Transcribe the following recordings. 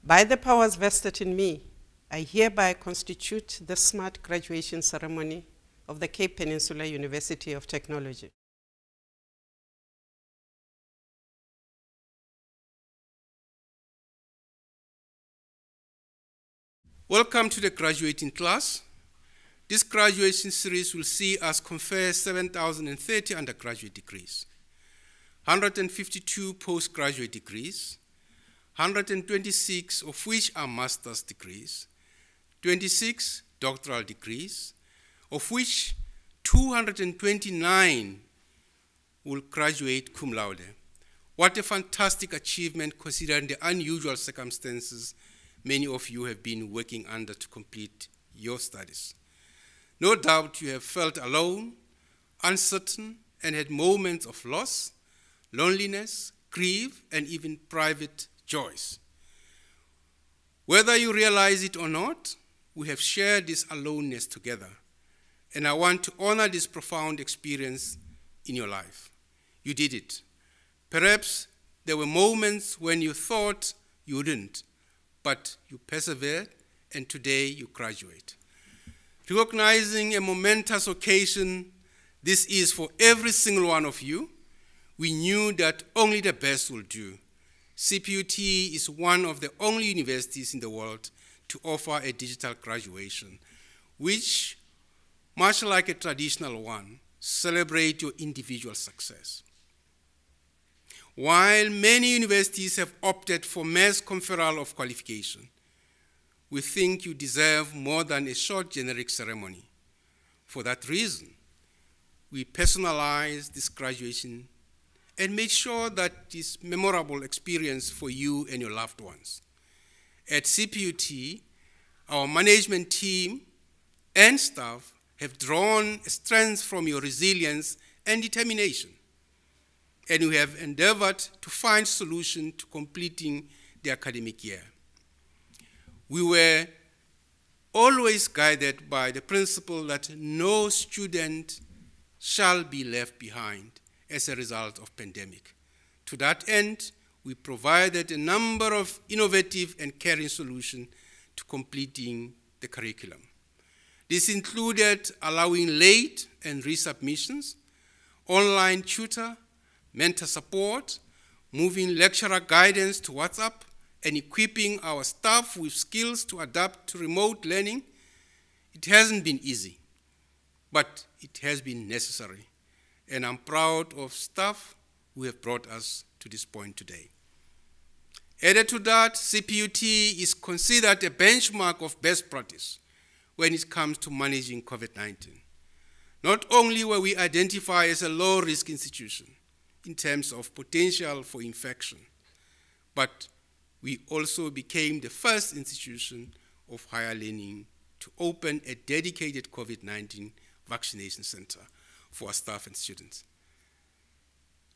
By the powers vested in me, I hereby constitute the SMART graduation ceremony of the Cape Peninsula University of Technology. Welcome to the graduating class. This graduation series will see us confer 7,030 undergraduate degrees, 152 postgraduate degrees, 126 of which are master's degrees, 26 doctoral degrees, of which 229 will graduate cum laude. What a fantastic achievement considering the unusual circumstances many of you have been working under to complete your studies. No doubt you have felt alone, uncertain, and had moments of loss, loneliness, grief, and even private joys. Whether you realize it or not, we have shared this aloneness together, and I want to honor this profound experience in your life. You did it. Perhaps there were moments when you thought you wouldn't, but you persevered, and today you graduate. Recognizing a momentous occasion, this is for every single one of you, we knew that only the best will do. CPUT is one of the only universities in the world to offer a digital graduation, which, much like a traditional one, celebrate your individual success. While many universities have opted for mass conferral of qualification, we think you deserve more than a short generic ceremony. For that reason, we personalized this graduation and made sure that this memorable experience for you and your loved ones. At CPUT, our management team and staff have drawn strength from your resilience and determination, and we have endeavored to find solutions to completing the academic year. We were always guided by the principle that no student shall be left behind as a result of pandemic. To that end, we provided a number of innovative and caring solutions to completing the curriculum. This included allowing late and resubmissions, online tutor, mentor support, moving lecturer guidance to WhatsApp, and equipping our staff with skills to adapt to remote learning. It hasn't been easy, but it has been necessary. And I'm proud of staff who have brought us to this point today. Added to that, CPUT is considered a benchmark of best practice when it comes to managing COVID-19. Not only were we identified as a low-risk institution in terms of potential for infection, but we also became the first institution of higher learning to open a dedicated COVID-19 vaccination center for our staff and students.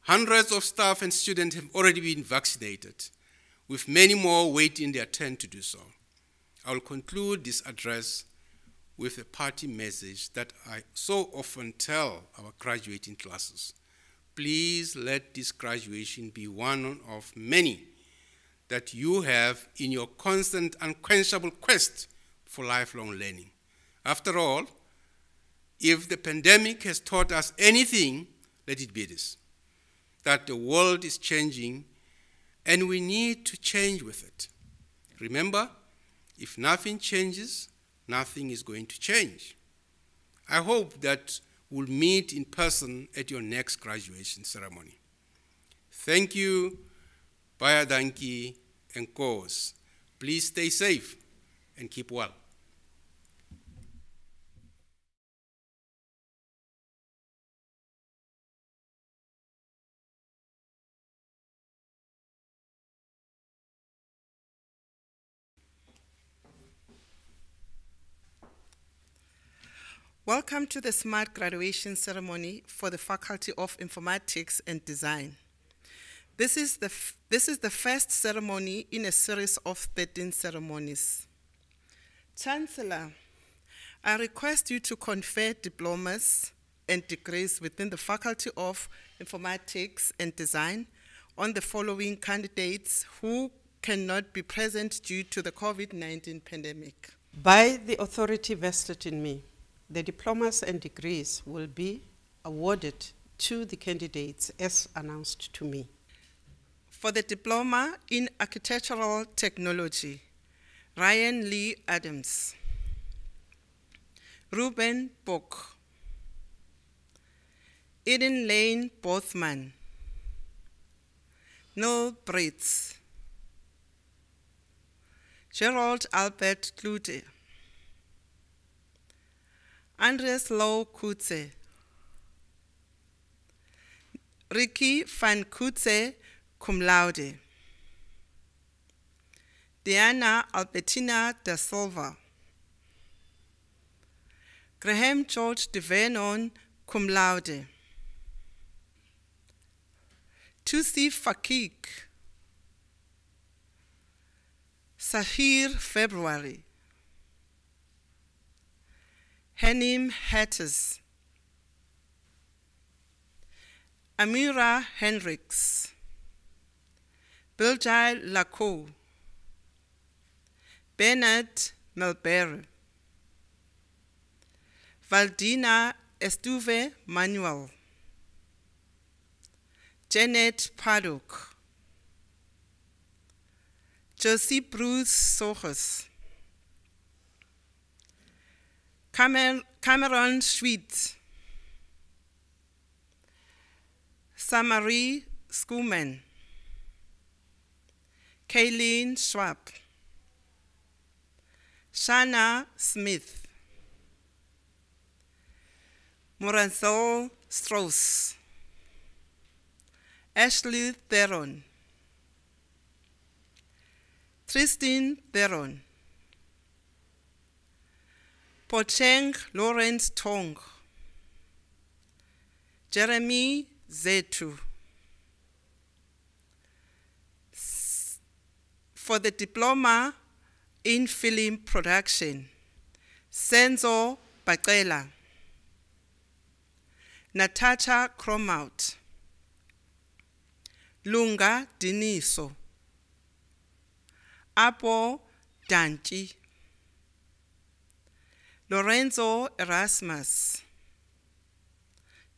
Hundreds of staff and students have already been vaccinated, with many more waiting their turn to do so. I will conclude this address with a party message that I so often tell our graduating classes. Please let this graduation be one of many that you have in your constant, unquenchable quest for lifelong learning. After all, if the pandemic has taught us anything, let it be this, that the world is changing and we need to change with it. Remember, if nothing changes, nothing is going to change. I hope that we'll meet in person at your next graduation ceremony. Thank you, Baya Danki, and Kos. Please stay safe and keep well. Welcome to the SMART graduation ceremony for the Faculty of Informatics and Design. This is the first ceremony in a series of 13 ceremonies. Chancellor, I request you to confer diplomas and degrees within the Faculty of Informatics and Design on the following candidates who cannot be present due to the COVID-19 pandemic. By the authority vested in me, the diplomas and degrees will be awarded to the candidates as announced to me. For the Diploma in Architectural Technology, Ryan Lee Adams, Ruben Bock, Eden Lane Bothman, Neil Brits, Gerald Albert Klute, Andres Lau Kutze, Ricky van Kutze, cum laude, Diana Albertina da Silva, Graham George de Vernon, cum laude, Tusi Fakik, Sahir February, Henim Hatters, Amira Hendricks, Biljai Lacou, Bernard Melber, Valdina Estuve Manuel, Janet Paddock, Josie Bruce Sochers, Cameron Schweet, Samari Skuman, Kayleen Schwab, Shana Smith, Moranzel Strauss, Ashley Theron, Tristan Theron, Pocheng Lawrence Tong, Jeremy Zetu. For the Diploma in Film Production, Senzo Bacela, Natasha Cromout, Lunga Diniso, Apo Danchi, Lorenzo Erasmus,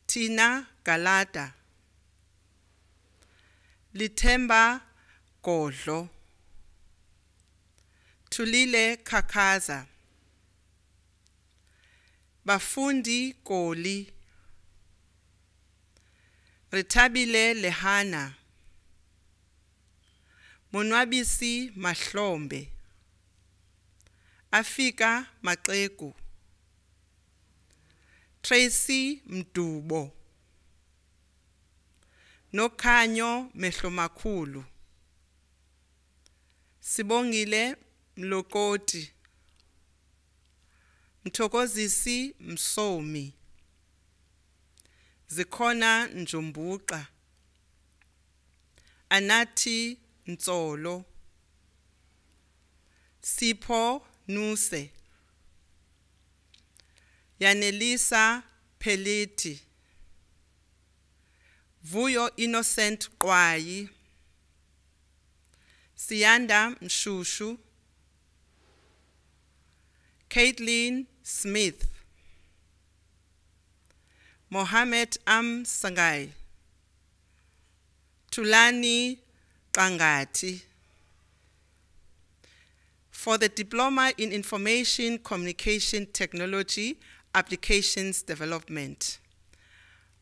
Tina Galata, Litemba Godlo, Tulile Kakaza, Bafundi Koli, Retabile Lehana, Monwabisi Mahlombe, Afika Maxegu, Tracy Mdubo, Nokhanyo Mehlomakhulu, Sibongile Mlokoti, Mthokozisi Msomi, Zikhona Njumbuqa, Anathi Ntsolo, Sipho Nuse, Yanelisa Peliti, Vuyo Innocent Qwayi, Siyanda Mshushu, Caitlin Smith, Mohammed Sangai, Tulani Kangati. For the Diploma in Information Communication Technology Applications Development,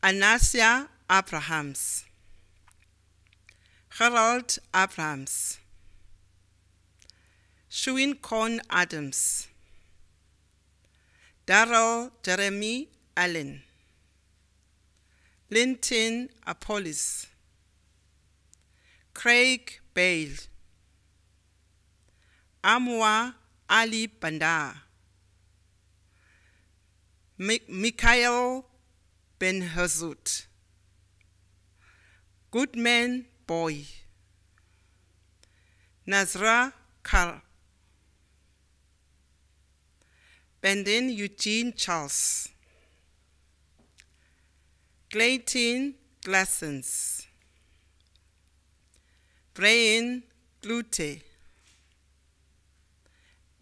Anasia Abrahams, Harold Abrahams, Shuin Korn Adams, Darrell Jeremy Allen, Linton Apollis, Craig Bale, Amwa Ali Bandar, Mikhail Ben Hazut, Goodman Boy, Nazra Kar, Bendin Eugene Charles, Clayton Glassens, Brian Glute,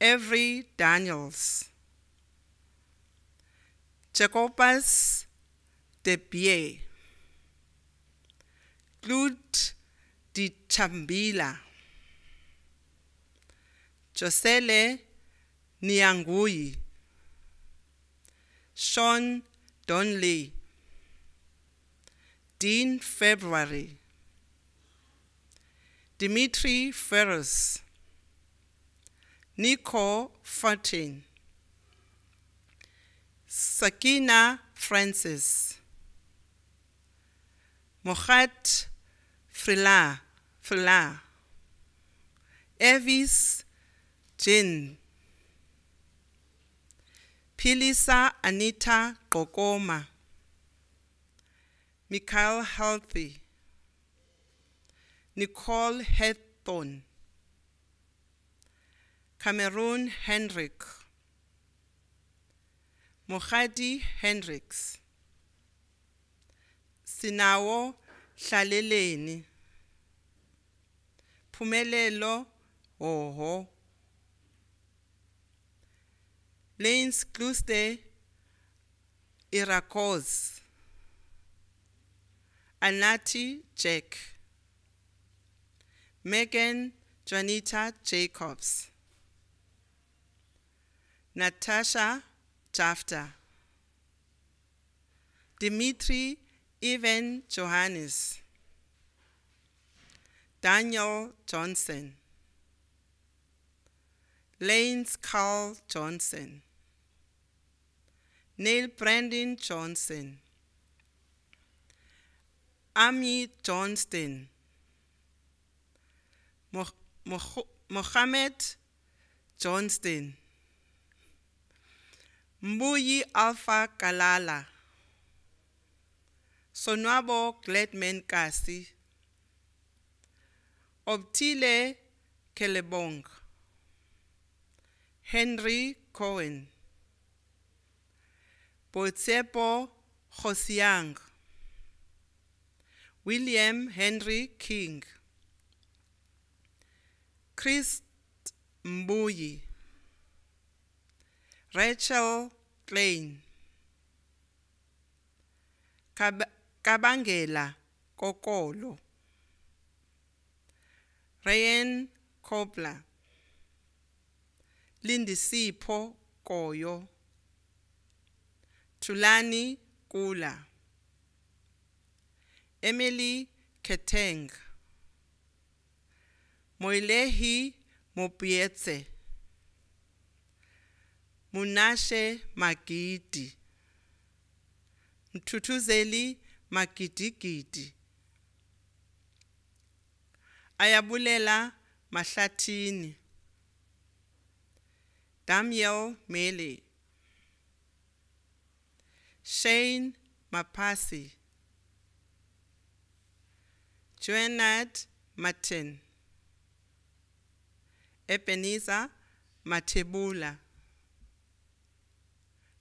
Avery Daniels, Jacobus de Bier, Glut di Chambila, Josele Niangui, Sean Donley, Dean February, Dimitri Ferris, Nico 14, Sakina Francis, Mohat Frila, Evis Jin, Pilisa Anita Kokoma, Mikhail Healthy, Nicole Hethorn, Cameroon Hendrick, Mohadi Hendricks, Sinawo Hlaleleni, Phumelelo Oho, Lanes Kluste Irakoz, Anati Jack, Megan Juanita Jacobs, Natasha Jafta, Dimitri Ivan Johannes, Daniel Johnson, Lanes Carl Johnson, Neil Brandon Johnson, Ami Johnston, Mohammed Johnston, Mbuyi Alpha Kalala, Sonwabo Gladman Kasi, Obtile Kelebong, Henry Cohen, Botsepo Josiang, William Henry King, Chris Mbuyi, Rachel Klein, Kabangela Kokolo, Ryan Kobler, Lindisipho Koyo, Tulani Kula, Emily Keteng, Moilehi Mopietse, Munashe Magidi, Mtutuzeli Magidigidi, Ayabulela Mahlatini, Damiel Mele, Shane Mapasi, Joanad Martin, Ebenezer Matebula,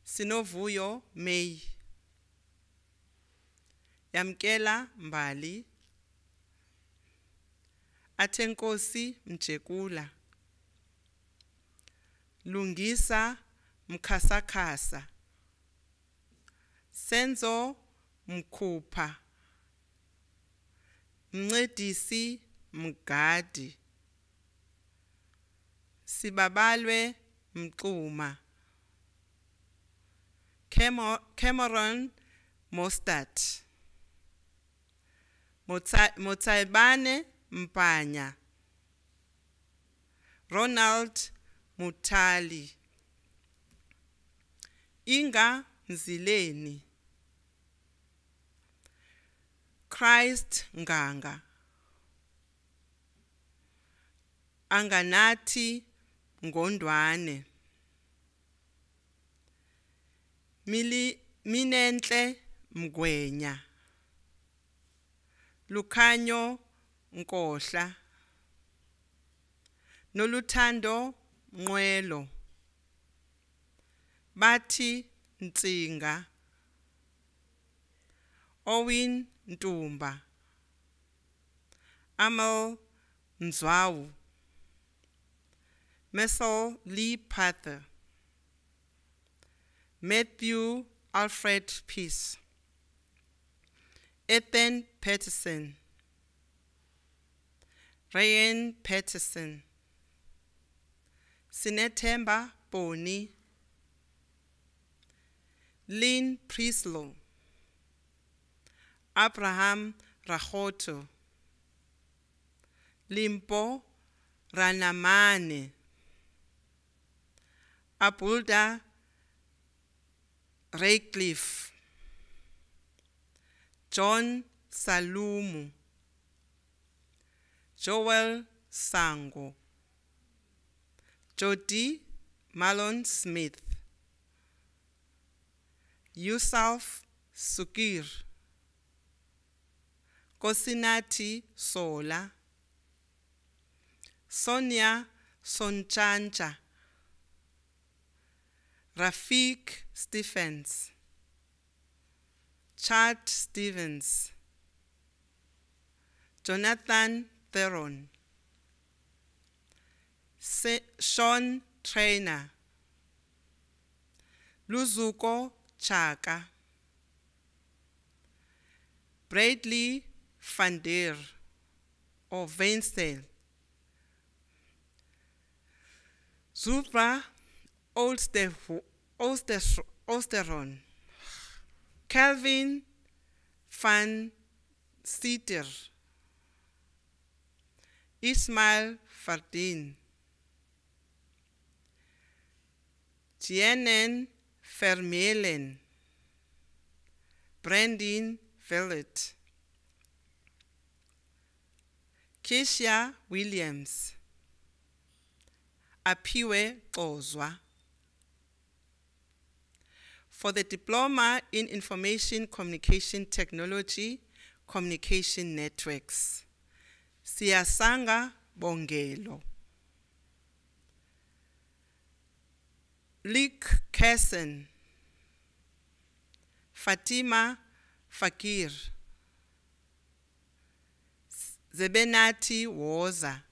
Sinovuyo May, Yamkela Mbali, Atenkosi Mjekula, Lungisa Mkhasakasa, Senzo Mkupha, Mncedisi Mgadi, Sibabalwe Mquma, Cameron Mostert, Motsaibane Mpanya, Ronald Mutali, Inga Mzileni, Christ Nganga, Anganati Ngondwane, Minentle Mgwenya, Lukhanyo Nkohla, Noluthando Nqwelo, Bathi Ntsinga, Owen Ntumba, Amal Mzwawu, Messel Lee Pather, Matthew Alfred Peace, Ethan Patterson, Ryan Patterson, Sinethemba Boni, Lynn Prislow, Abraham Rahoto, Limpo Ranamane, Abulda Raycliffe, John Salumu, Joel Sango, Jody Malone Smith, Yusuf Sukir, Kosinati Sola, Sonia Sonchanja, Rafik Stephens, Chad Stevens, Jonathan Theron, Sean Trainer, Luzuko Chaka, Bradley van der or Vainsdale, Zubra Osteron, Calvin van Sitter, Ismail Fardin, Jienen Vermeulen, Brandon Vellet, Keisha Williams, Apiwe Kozwa. For the Diploma in Information Communication Technology, Communication Networks, Siyasanga Bongelo, Lick Kesson, Fatima Fakir, Zebenati Woza,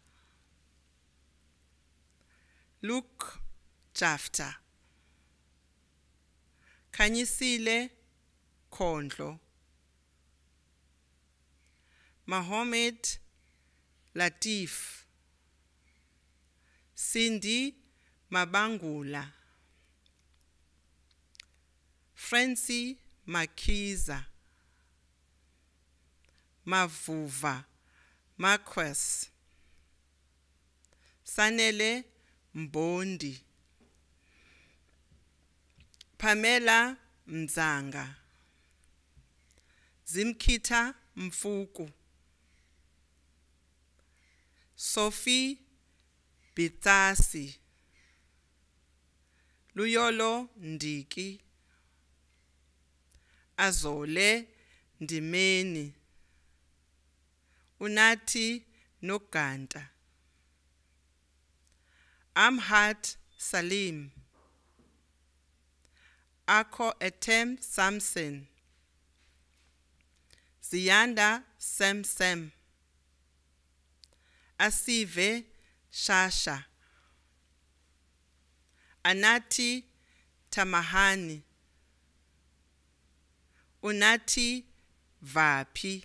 Luke Jafta, Kanyisile Kondlo, Mohammed Latif, Cindy Mabangula, Francie Makiza, Mavuva Marquez, Sanele Mbondi, Pamela Mzanga, Zimkita Mfuku, Sophie Bitasi, Luyolo Ndiki, Azole Ndimeni, Unati Noganta, Amhat Salim, Ako Etem Samson, Ziyanda Sem, Asive Shasha, Anati Tamahani, Unati Vapi.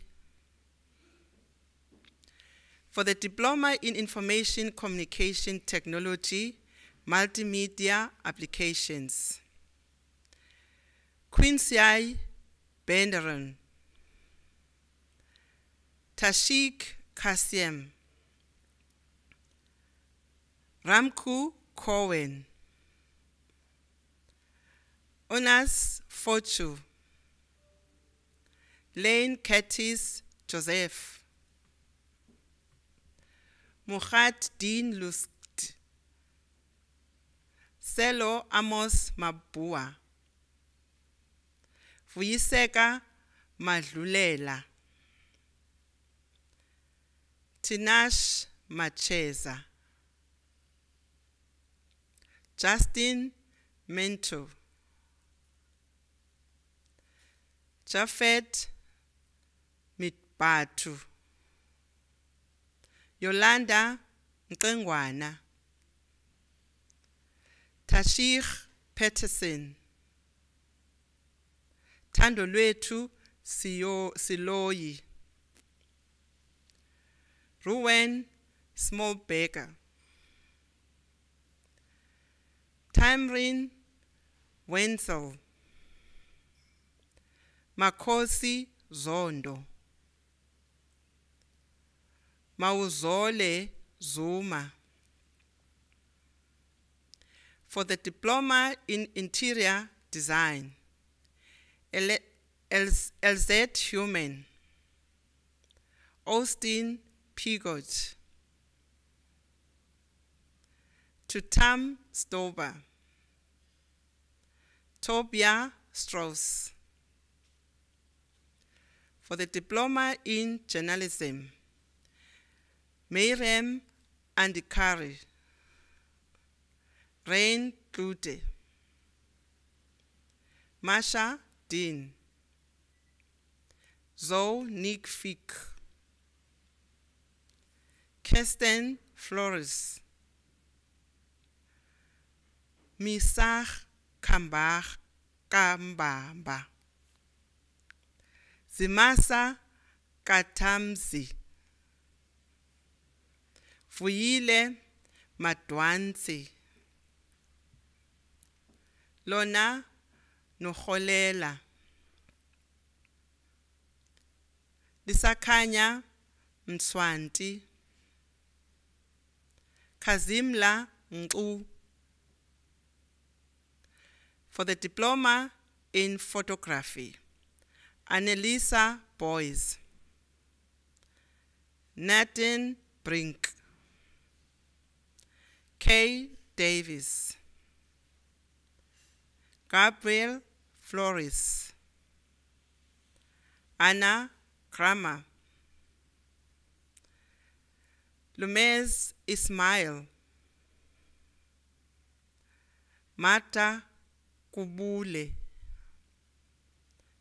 For the Diploma in Information Communication Technology, Multimedia Applications, Quincy Benderon, Tashik Kasiem, Ramku Cohen, Onas Fortu, Lane Curtis Joseph, Muhat Dean Lust, Selo Amos Mabua, Vuyiseka Madlulela, Tinash Macheza, Justin Mento, Jafet Mitbatu, Yolanda Nkengwana, Tashir Peterson, Thando Lwethu Siloyi, Ruwen Smallbecker, Tamrin Wenzel, Makosi Zondo, Mauzole Zuma. For the Diploma in Interior Design, LZ Human, Austin Pigot, Tutam Stober, Tobia Strauss. For the Diploma in Journalism, Meirem Andikari, Rain Klute, Masha Dean, Zoe Nick Fick, Kirsten Flores, Misach Kambach Kambamba, Zimasa Katamzi, Vuyile Madwanzi, Lona Noholela, Lisakanya Mswanti, Kazimla Nku. For the Diploma in Photography, Annelisa Boys, Nathan Brink, Kay Davis, Gabriel Flores, Anna Kramer, Lumez Ismail, Marta Kubule,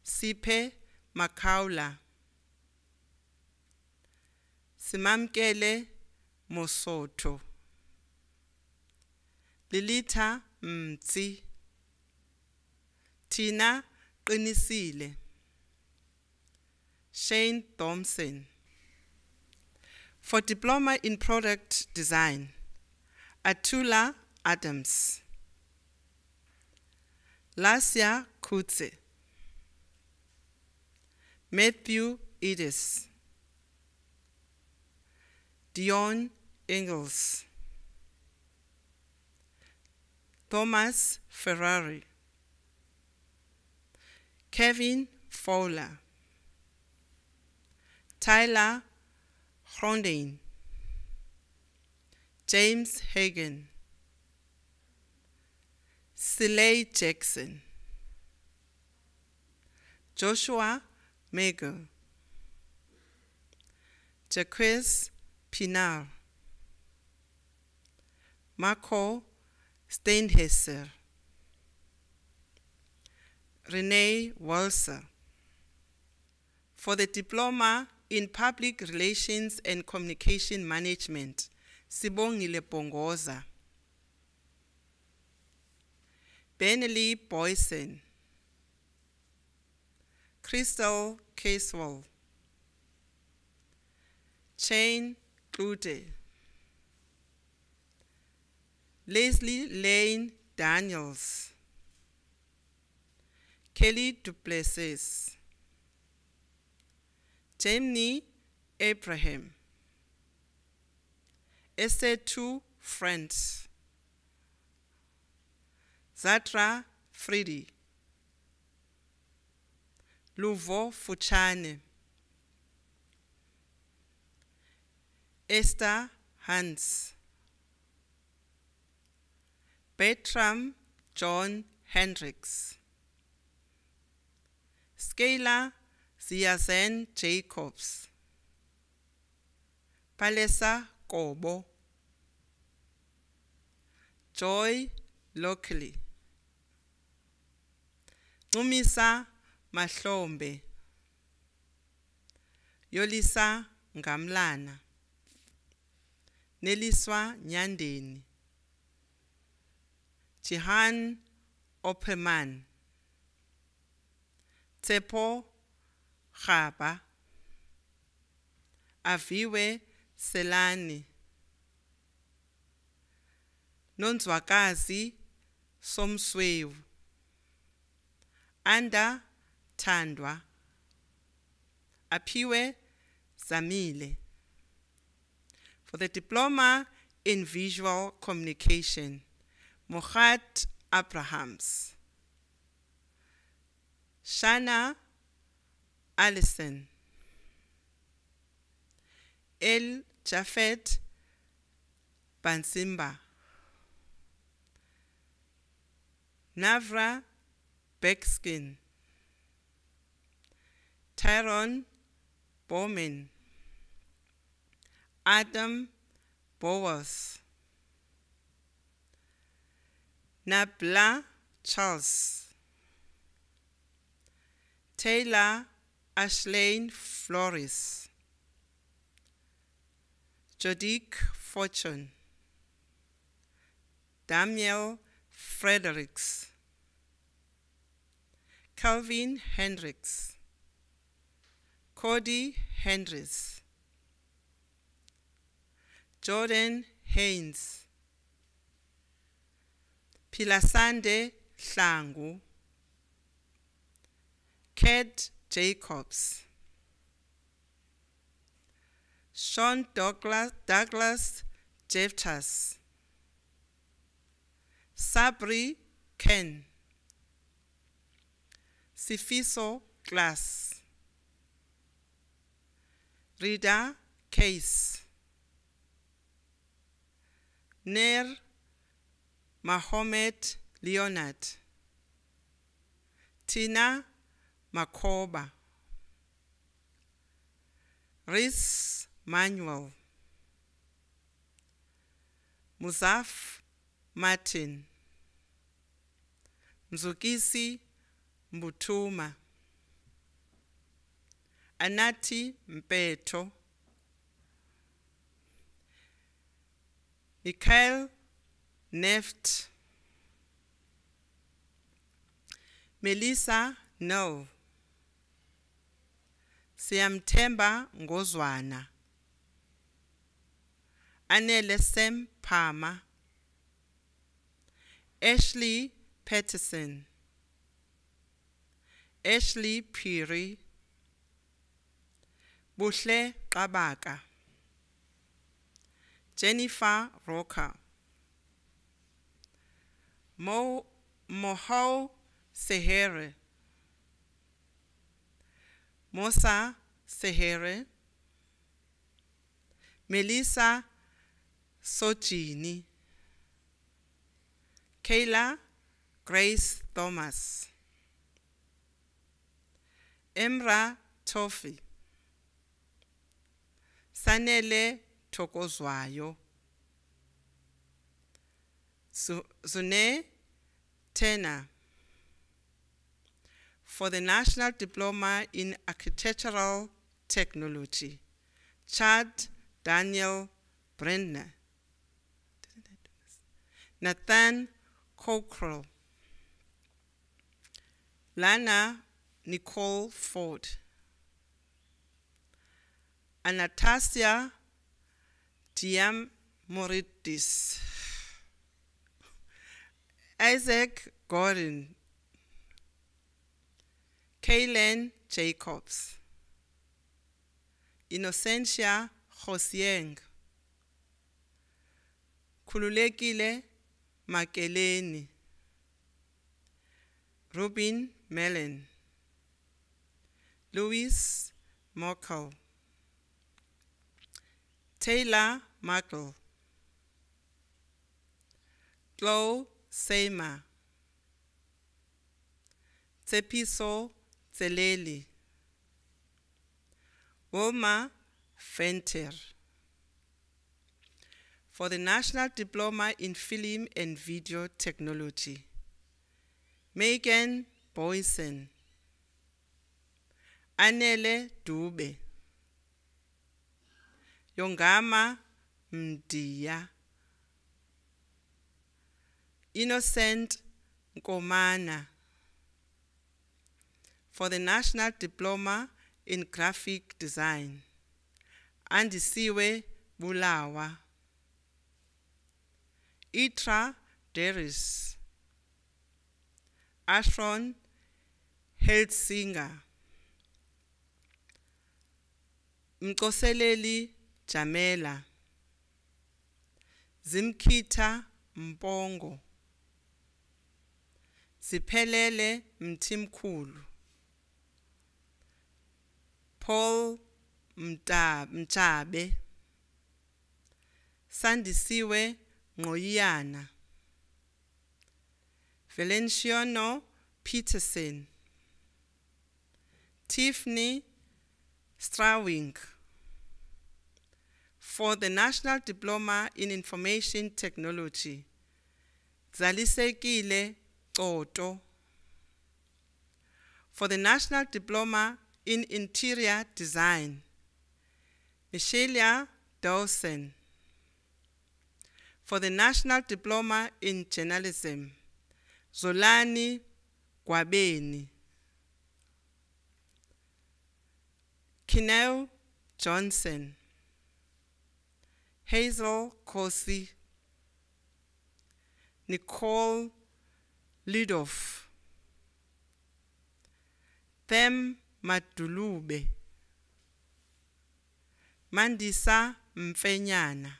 Sipe Makaula, Simamkele Mosoto, Lilita Mtsi, Tina Qinisile, Shane Thompson. For Diploma in Product Design, Atula Adams, Lasia Kutze, Matthew Edis, Dion Engels, Thomas Ferrari, Kevin Fowler, Tyler Grondin, James Hagen, Siley Jackson, Joshua Meager, Jaquez Pinar, Marco Steinhesser, Renee Walser. For the Diploma in Public Relations and Communication Management, Sibongile Pongoza, Benelli Boysen, Crystal Casewell, Jane Klute, Leslie Lane Daniels, Kelly Duplessis, Jamie Abraham, Esther Friends, Zatra Fridi, Luvo Fuchane, Esther Hans, Bertram John Hendricks, Scalar Ziazen Jacobs, Palesa Kobo, Joy Locally, Numisa Mahlombe, Yolisa Ngamlana, Neliswa Nyandeni, Jihan Opperman, Tsepo Gaba, Aviwe Selani, Nonzwakazi Somswevu, Anda Tandwa, Aphiwe Zamile. For the Diploma in Visual Communication, Mohat Abrahams, Shana Allison, El Jafet Bansimba, Navra Beckskin, Tyrone Bowman, Adam Bowers, Nabla Charles, Taylor Ashlane Flores, Jodique Fortune, Daniel Fredericks, Calvin Hendricks, Cody Hendricks, Jordan Haynes, Pilasande Hlangu, Ked Jacobs, Sean Douglas Jeftas, Sabri Ken, Sifiso Glass, Rida Case, Ner Mahomet Leonard, Tina Makoba, Rhys Manuel, Muzaf Martin, Mzukisi Mbutuma, Anati Mpeto, Mikhail Neft, Melissa No, Siyamthemba Ngozwana, Anele Sem Palmer, Ashley Patterson, Ashley Phiri, Buhle Qabaka, Jennifer Rocker, Mohau Sehere, Mosa Sehere, Melissa Sojini, Kayla Grace Thomas, Emra Tofi, Sanele Thokozwayo, Zune Tena. For the National Diploma in Architectural Technology, Chad Daniel Brendner, Nathan Cockrell, Lana Nicole Ford, Anastasia Diamoridis, Isaac Gordon, Kaylen Jacobs, Innocentia Hosieng, Khululekile Makeleni, Rubin Mellon, Louis Mokel, Taylor Markle, Chloe Seymour, Tsepiso Tseleli, Wilma Fenter. For the National Diploma in Film and Video Technology, Megan Boysen, Anele Dube, Yongama Mdiya, Innocent Nkomana, for the National Diploma in Graphic Design, Andisiwe Bulawa, Itra Deris, Ashron Helsinger, Mkoseleli Jamela, Zimkita Mpongo, Siphelele Mtimkhulu, Paul Mchabe, Sandisiwe Ngoyana, Valenciano Peterson, Tiffany Strawing, for the National Diploma in Information Technology, Zalisekile Toto, for the National Diploma in Interior Design, Michelia Dawson, for the National Diploma in Journalism, Zolani Gwabeni, Kineo Johnson, Hazel Kosi, Nicole Lidoff, Them Madulube, Mandisa Mfenyana,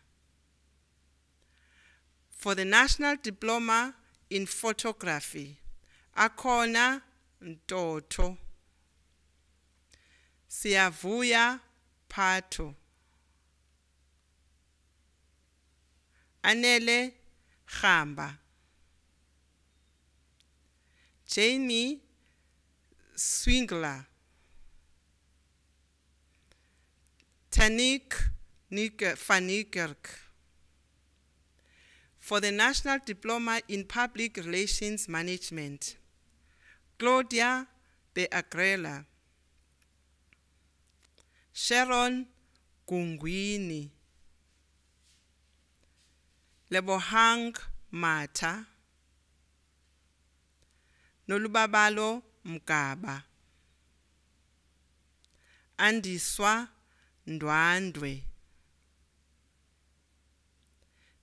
for the National Diploma in Photography, Akona Ntoto, Siyavuya Phato, Anele Khamba, Jamie Swingler, Tanik van Niekerk, for the National Diploma in Public Relations Management, Claudia de Agrela, Sharon Gungwini, Lebohang Mata, Nolubabalo Mgaba, Andiswa Ndwandwe,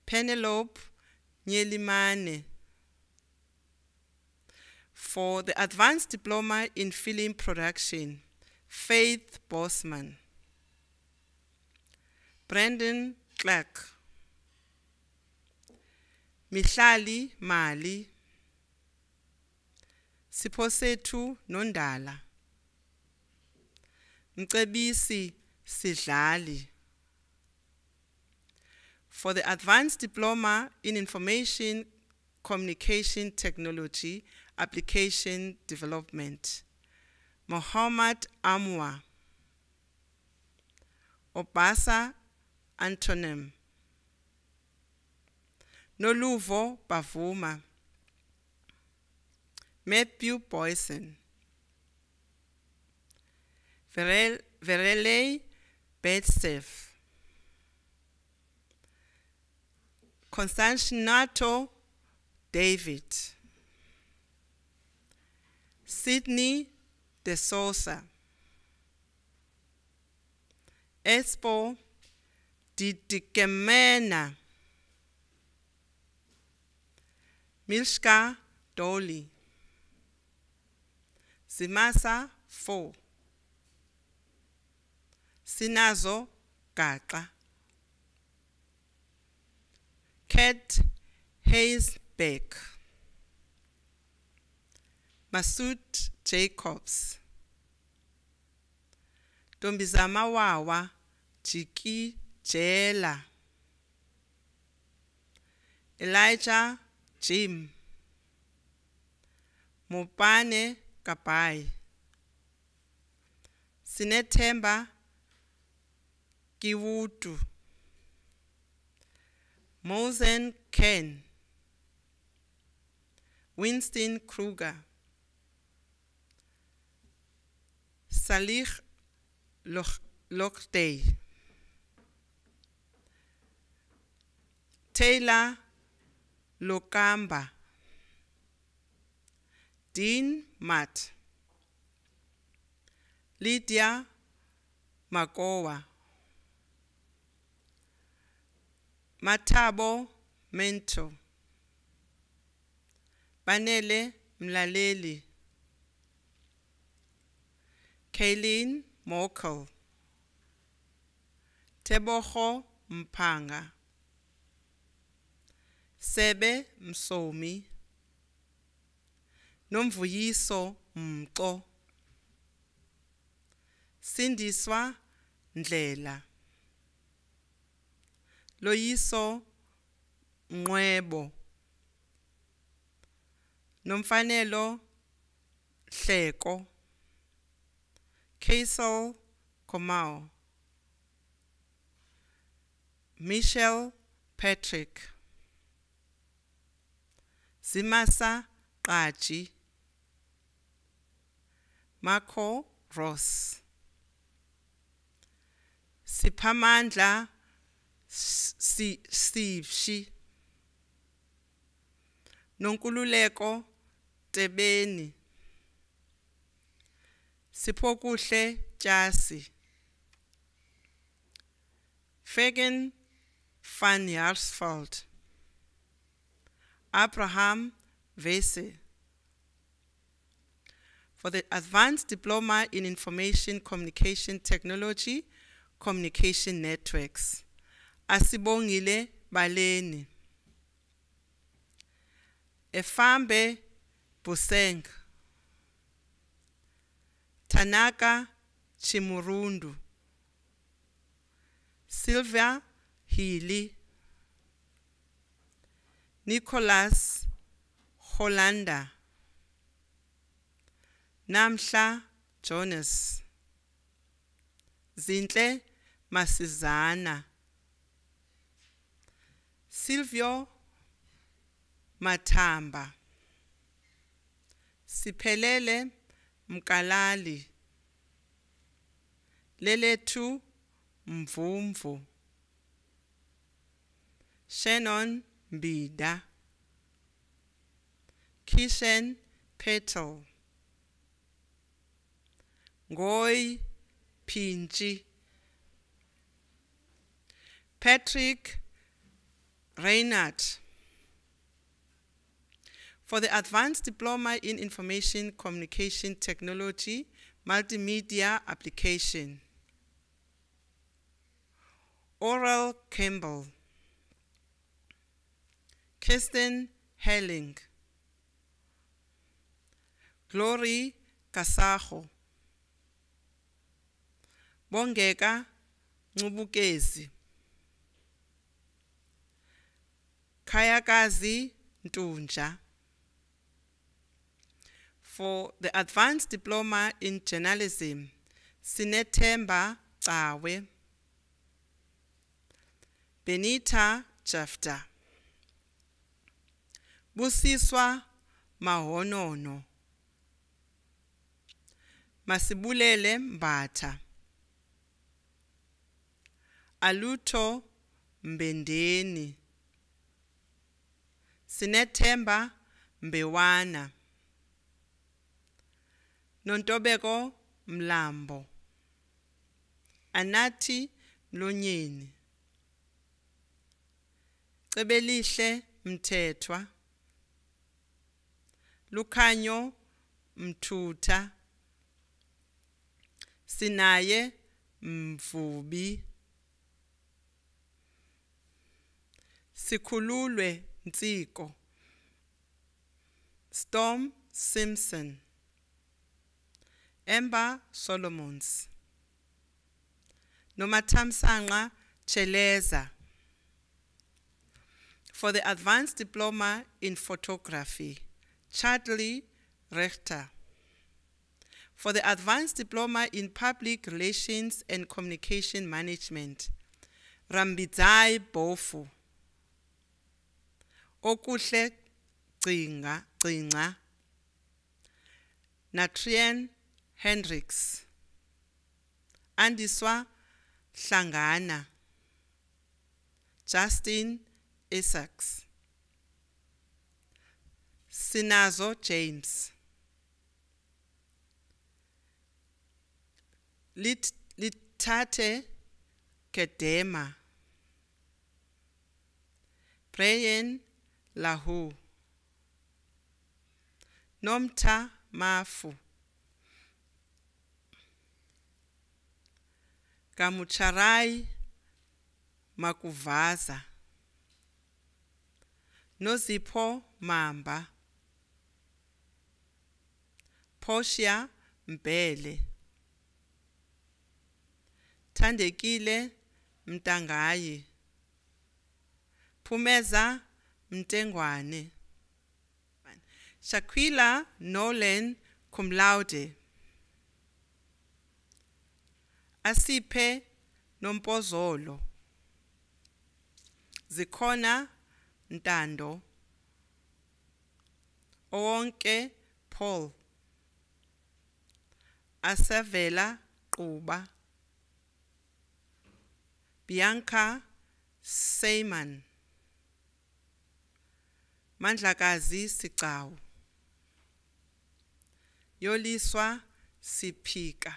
Penelope Nyelimane, for the Advanced Diploma in Film Production, Faith Bosman, Brandon Clark, Mihlali Mali, Siposetu Nondala, Mcebisi Sidlali, for the Advanced Diploma in Information Communication Technology Application Development, Mohammed Amwa, Obasa Antonym, Noluvo Bavuma, Matthew Boyson, Verele Betsev, Constantinato David, Sydney De Souza, Espo Didikemena, Milshka Dolly, Zimasa Fo, Sinazo Gaqa, Kat Hayesbeck, Masud Jacobs, Tombizama Wawa Jiki Jela, Elijah Jim, Mopane Kapai, Sinethemba Kiwutu, Mosen Ken, Winston Kruger, Salih Lokhtey, Taylor Lokamba, Dean Matt, Lydia Makowa, Matabo Mento, Banele Mlaleli, Kaylin Mokel, Teboho Mpanga, Sebe Msomi, Nomvuyiso Mko, Sindiswa Ndlela, Loyiso Nqwebo, Nomfanelo Hleko, Kaisel Komao, Michelle Patrick, Zimasa Qaji, Marco Ross, Siphamandla Sivshi, Nonkululeko Tebeni, Siphokuhle Jasi, Fagan van Jaarsveld, Abraham Vese. For the Advanced Diploma in Information Communication Technology, Communication Networks, Asibongile Baleni, Efambe Buseng, Tanaka Chimurundu, Sylvia Healy, Nicholas Hollanda, Namhla Jonas, Zintle Masizana, Silvio Matamba, Siphelele Mkalali, Leletu Mvumvu, Shannon Mbida, Kishen Petal, Ngoy Pinchi, Patrick Reinhardt. For the Advanced Diploma in Information Communication Technology, Multimedia Application, Oral Campbell, Kirsten Helling, Glory Kasaho, Bongeka Ngubukezi, Kayakazi Ntunja. For the Advanced Diploma in Journalism, Sinethemba Cawe, Benita Jafta, Busiswa Mahonono, Masibulele Mbata, Aluto Mbendeni, Sinethemba Mbewana, Nontobeko Mlambo, Anati Mlonyeni, Cebelihle Mthethwa, Lukhanyo Mthutha, Sinaye Mvubi, Sikhululwe Ntsiko, Storm Simpson, Emba Solomons, Nomathamsanqa Cheleza. For the Advanced Diploma in Photography, Chadley Rechter. For the Advanced Diploma in Public Relations and Communication Management, Rambidzai Bofu, Okuhle Gcinga, Natrian Hendricks, Andiswa Hlangana, Justin Isaacs. Sinazo James. Litate Kedema. Brian Lahu. Nomta Mafu. Kamucharai Makuvaza. Nozipho Mamba. Portia Mbele. Thandekile Mtangayi. Phumeza Mtengwane. Shaquila Nolan cum laude. Asiphe Nompozolo. Zikhona Ntando. Onke Paul. Asavela Quba. Bianca Seyman. Mandlakazi Sigcawu. Yoliswa Siphika.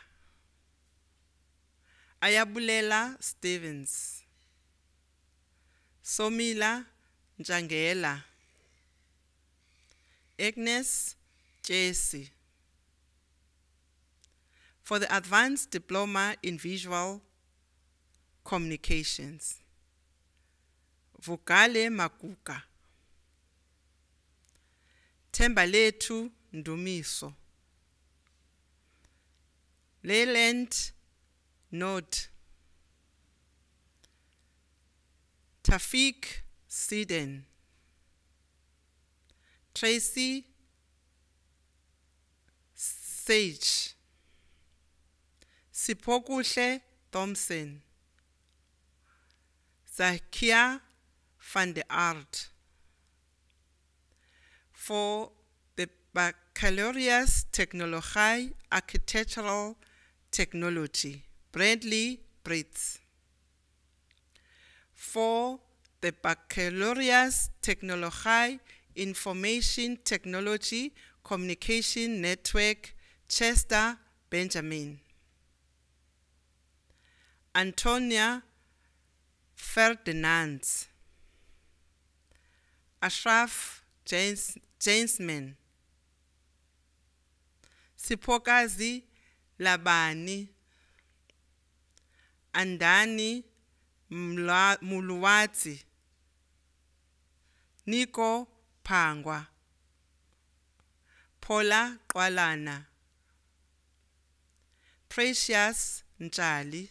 Ayabulela Stevens. Somila Njangela. Agnes Jesse. For the Advanced Diploma in Visual Communications. Vukale Makuka. Thembalethu Ndumiso. Leyland Nod. Tafik Siden. Tracy Sage. Sipokuhle Thompson. Zakia van der Aert. For the Baccalaureus Technologie Architectural Technology, Bradley Brits. For the Baccalaureus Technologie Information Technology Communication Network, Chester Benjamin. Antonia Ferdinand. Ashraf Jainsman. Sipokazi Labani. Andani Muluwati. Nico Pangwa. Paula Kwalana. Precious Njali.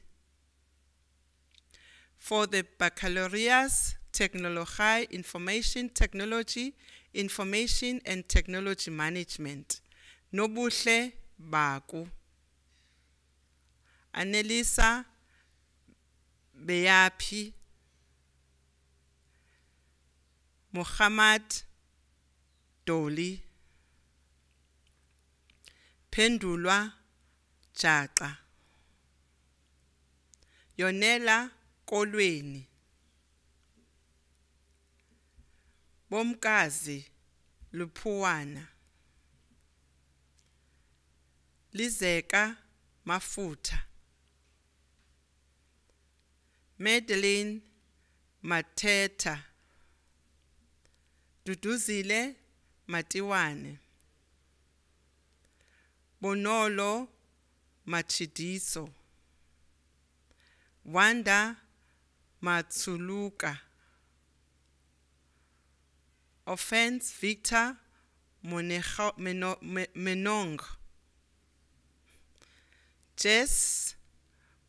For the Baccalaureus Technologie Information Technology, Information and Technology Management, Nobuhle Baku. Annelisa Beyapi. Muhammad Doli. Pendulwa Jaqa. Yonela Kolweni. Bomkazi Luphuwana. Lizeka Mafuta. Madeline Mateta. Duduzile Matiwane. Bonolo Machidiso. Wanda Matsuluka. Offense Victor Menong. Jess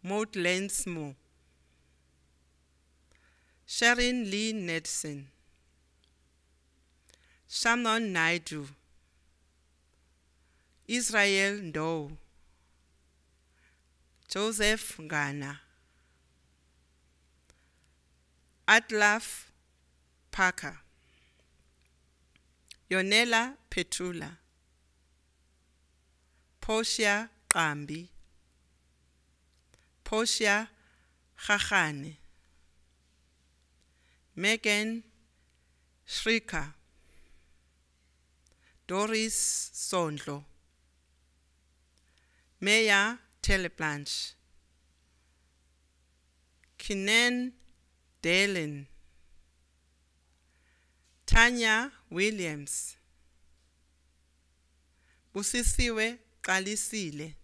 Motlensmo. Sharon Lee Nedson. Shannon Naidu. Israel Ndo. Joseph Ngana. Atlaf Parker. Yonela Petula. Portia Qambi. Portia Khachane. Megan Shrika, Doris Sondlo, Meya Teleplanche, Kinen Dalen, Tanya Williams, Busisiwe Qalisile.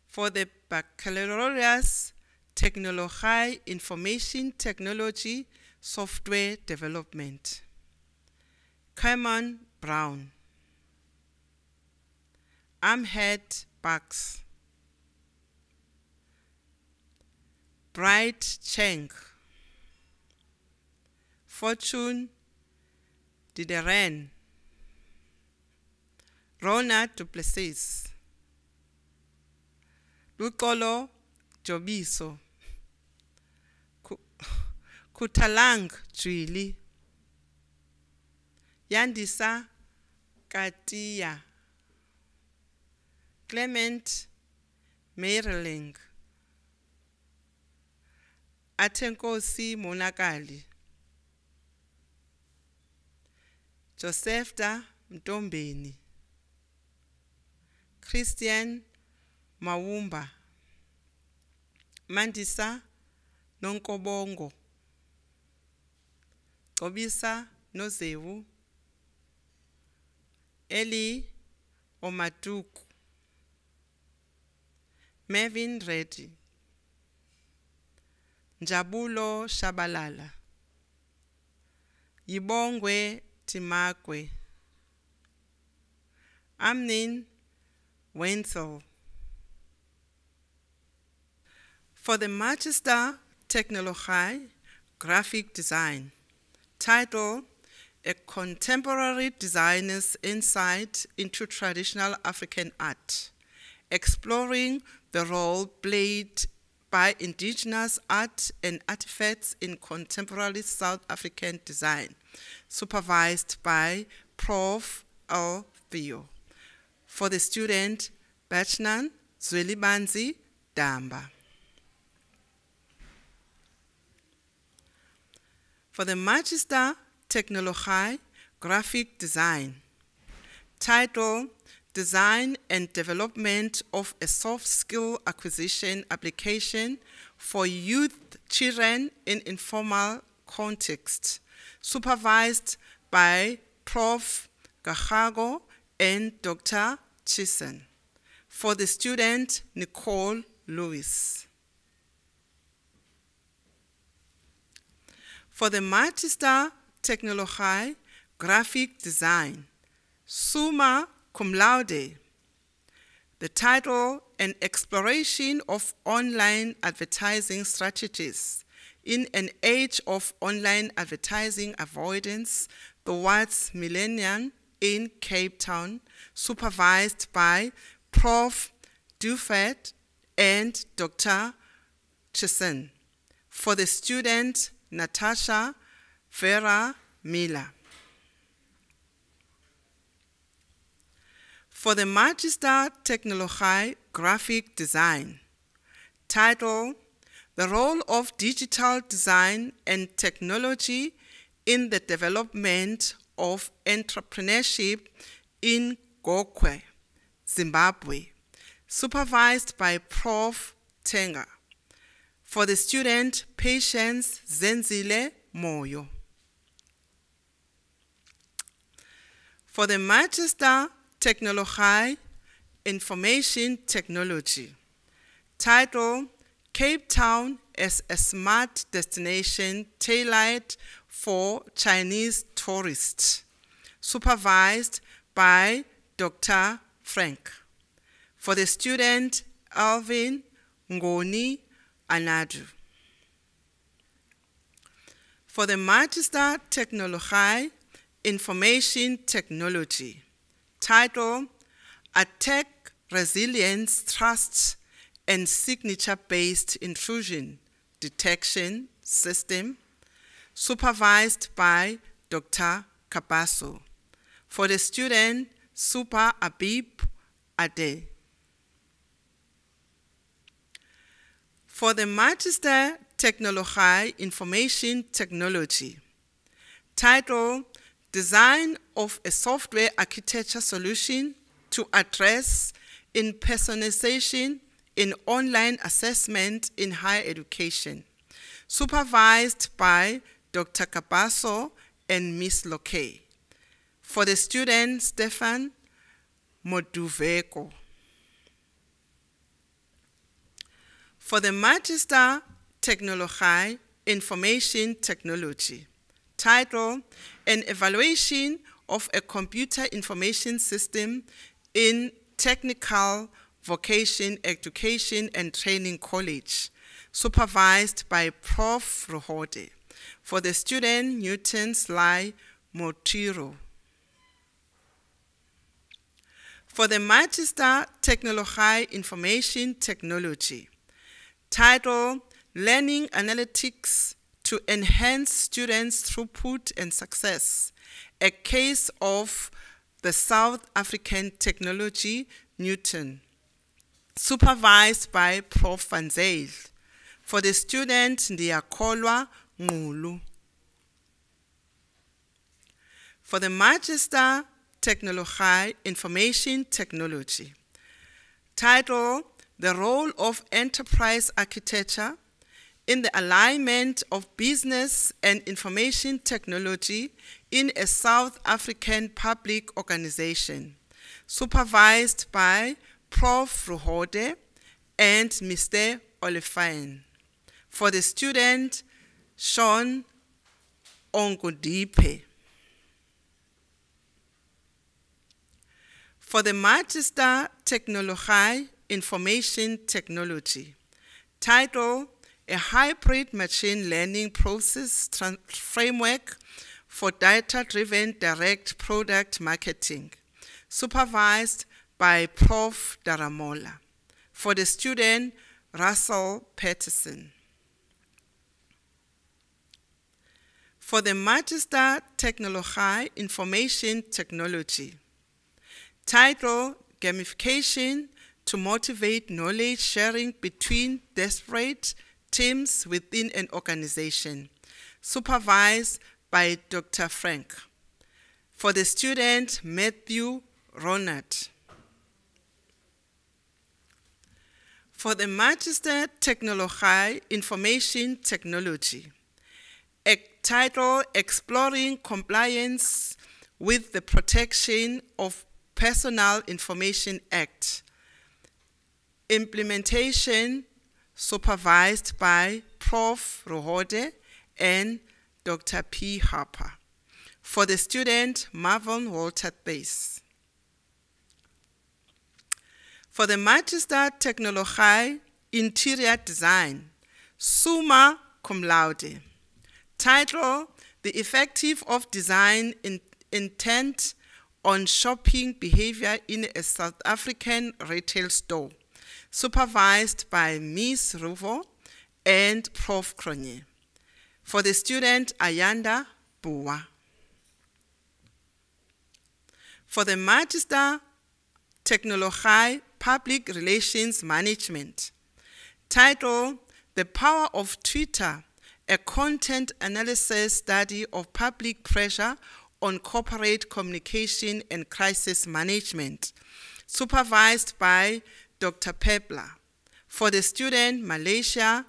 For the Baccalaureate Technology, Information Technology, Software Development, Cameron Brown, Amhed Bucks, Bright Cheng, Fortune Dideren, Rona Duplessis, Lukolo Jobiso, Kutalang Juili, Yandisa Katia, Clement Maryling, Atenkosi Monakali, Josephta Mtombeni, Christian Mawumba, Mandisa Nonkobongo, Obisa Nozewu, Eli Omatuku, Mevin Reddy, Njabulo Shabalala, Yibongwe Timakwe, Amnin Wenzel. For the Manchester Technology Graphic Design, title, A Contemporary Designer's Insight into Traditional African Art, exploring the role played by indigenous art and artifacts in contemporary South African design, supervised by Prof. L. Theo. For the student, Bachnan Zwelibanzi Damba. For the Manchester Technology Graphic Design, title, Design and Development of a Soft Skill Acquisition Application for Youth Children in Informal Context, supervised by Prof. Gahago and Dr. Chisen. For the student, Nicole Lewis. For the Manchester Technology Graphic Design, summa cum laude, the title, An Exploration of Online Advertising Strategies in an Age of Online Advertising Avoidance Towards Millennium in Cape Town, supervised by Prof. Dufet and Dr. Chisen. For the student, Natasha Vera Miller. For the Manchester Technology Graphic Design, title, The Role of Digital Design and Technology in the Development of Entrepreneurship in Gokwe, Zimbabwe, supervised by Prof. Tenga. For the student, Patience Zenzile Moyo. For the Manchester Technology Information Technology, title, Cape Town as a Smart Destination Tailored for Chinese Tourists, supervised by Dr. Frank. For the student, Alvin Ngoni Anadu. For the Manchester Technology Information Technology, title, Attack Resilience Trust and Signature-Based Intrusion Detection System, supervised by Dr. Kapaso. For the student, Super Abib Ade. For the Manchester Technology Information Technology, Title, Design of a Software Architecture Solution to Address Impersonation in Online Assessment in Higher Education. Supervised by Dr. Kabaso and Ms. Lokey. For the student, Stefan Moduveko. For the Magister Technologie, Information Technology. Title, An Evaluation of a Computer Information System in Technical Vocation Education and Training College. Supervised by Prof. Ruhode. For the student, Newton Sly Motiro. For the Magister Technologie Information Technology. Title, Learning Analytics to Enhance Students' Throughput and Success. A case of the South African Technology, Newton. Supervised by Prof. Van Zyl. For the student, Ndiakolwa Ngulu. For the Magister Technologie Information Technology. Title, The Role of Enterprise Architecture in the Alignment of Business and Information Technology in a South African Public Organization. Supervised by Prof. Ruhode and Mr. Olifane. For the student, Sean Ongodipe. For the Magister Technologie Information Technology. Title, A Hybrid Machine Learning Process Framework for Data-Driven Direct Product Marketing. Supervised by Prof. Daramola. For the student, Russell Patterson. For the Magister Technologie Information Technology. Title, Gamification to Motivate Knowledge Sharing Between Disparate Teams Within an Organization. Supervised by Dr. Frank. For the student, Matthew Ronald. For the Magister Technologie Information Technology. A title, Exploring Compliance with the Protection of Personal Information Act. Implementation supervised by Prof. Ruhode and Dr. P. Harper. For the student, Marvin Walter Bass. For the Magister Technologie Interior Design, summa cum laude. Title, The Effective of Design Intent on Shopping Behavior in a South African Retail Store. Supervised by Ms. Ruvo and Prof. Cronje. For the student, Ayanda Bua. For the Magister Technologie Public Relations Management. Title, The Power of Twitter, a content analysis study of public pressure on corporate communication and crisis management. Supervised by Dr. Pepler. For the student, Malaysia,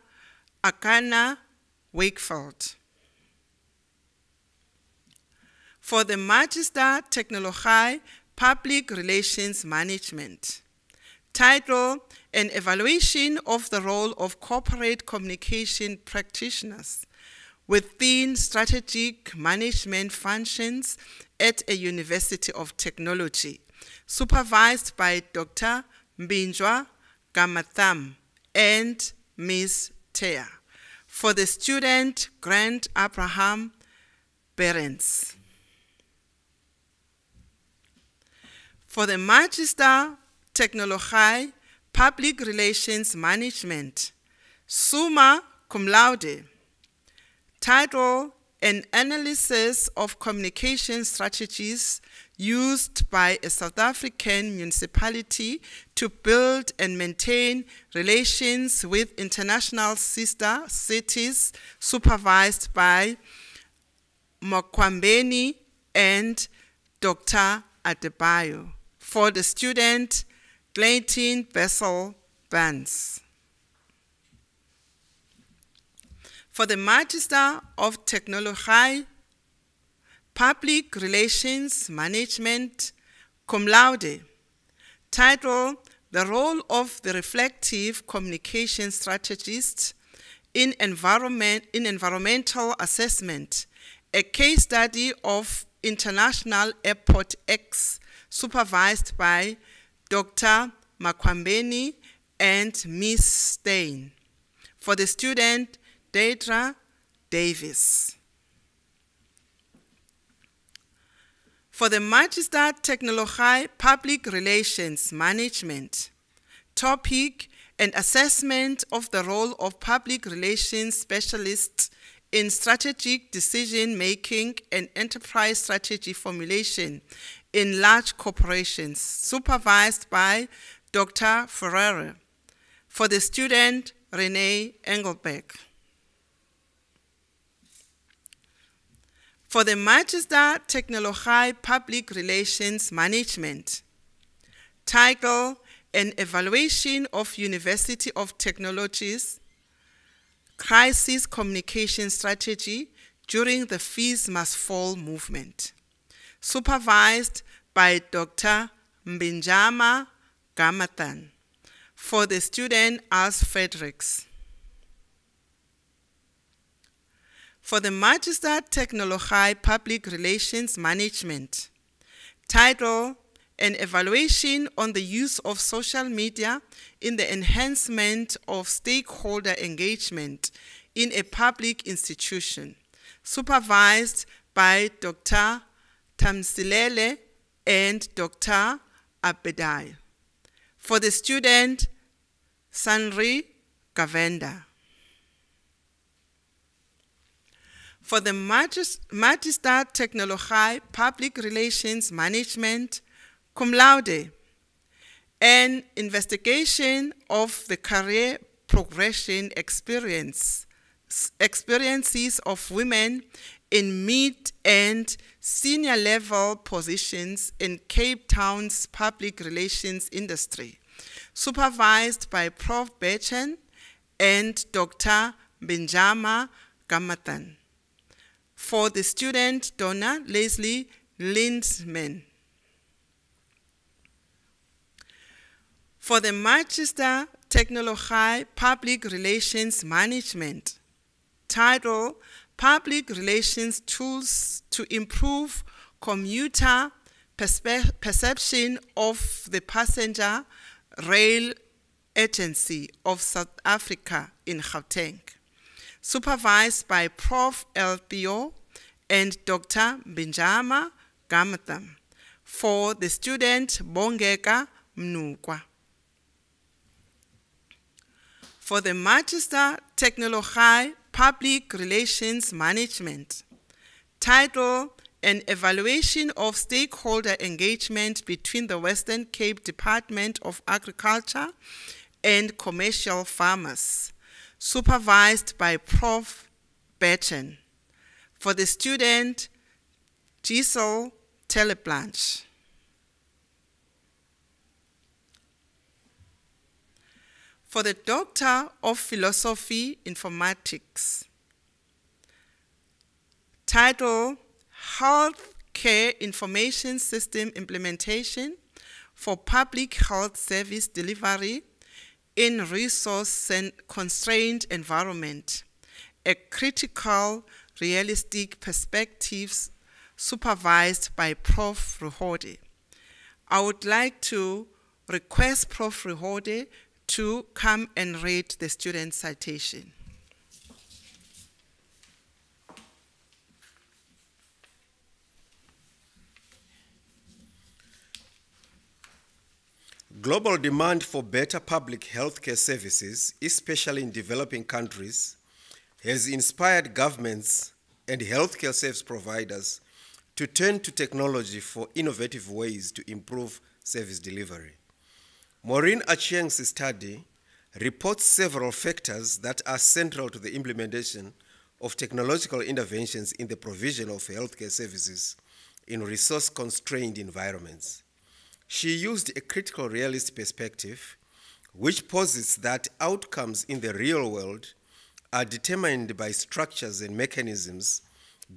Akana Wakefield. For the Magister Technologie Public Relations Management. Title, An Evaluation of the Role of Corporate Communication Practitioners within Strategic Management Functions at a University of Technology. Supervised by Dr. Mbinjwa Gamatham and Ms. Tea. For the student, Grant Abraham Behrens. For the Magister Technologie Public Relations Management, summa cum laude. Title, An Analysis of Communication Strategies Used by a South African Municipality to Build and Maintain Relations with International Sister Cities, supervised by Makwambeni and Dr. Adebayo. For the student, Clayton Bessel Barnes. For the Magister of Technology, Public Relations Management, cum laude, title, The Role of the Reflective Communication Strategist in Environmental Assessment, a case study of International Airport X, supervised by Dr. Makwambeni and Ms. Stein. For the student, Deidra Davis. For the Magister Technology Public Relations Management, topic, and assessment of the role of public relations specialists in strategic decision-making and enterprise strategy formulation in large corporations, supervised by Dr. Ferreira. For the student, Renee Engelbeck. For the Magister Technology Public Relations Management, title, An Evaluation of University of Technology's Crisis Communication Strategy during the Fees Must Fall movement, supervised by Dr. Mbinjama Gamathan. For the student, Als Fredericks. For the Magister Technology Public Relations Management, title, An Evaluation on the Use of Social Media in the Enhancement of Stakeholder Engagement in a Public Institution, supervised by Dr. Tamsilele and Dr. Abedai. For the student, Sanri Gavenda. For the Magister Technology Public Relations Management, cum laude, an investigation of the career progression experiences of women in mid and senior level positions in Cape Town's public relations industry, supervised by Prof. Bechen and Dr. Benjama Gamathan. For the student, Donna Leslie Lindsman. For the Magister Technology Public Relations Management, title, Public Relations Tools to Improve Commuter Perception of the Passenger Rail Agency of South Africa in Gauteng, supervised by Prof. Elpio and Dr. Benjama Gamathan. For the student, Bongeka Mnukwa. For the Magister Technology Public Relations Management, title, An Evaluation of Stakeholder Engagement between the Western Cape Department of Agriculture and Commercial Farmers, supervised by Prof. Bechen. For the student, Giselle Teleblanche. For the Doctor of Philosophy, Informatics, title, Health Care Information System Implementation for Public Health Service Delivery in Resource-Constrained Environment, a Critical Realistic Perspectives, supervised by Prof. Ruhode. I would like to request Prof. Ruhode to come and read the student citation. Global demand for better public healthcare services, especially in developing countries, has inspired governments and healthcare service providers to turn to technology for innovative ways to improve service delivery. Maureen Achieng's study reports several factors that are central to the implementation of technological interventions in the provision of healthcare services in resource-constrained environments. She used a critical realist perspective, which posits that outcomes in the real world are determined by structures and mechanisms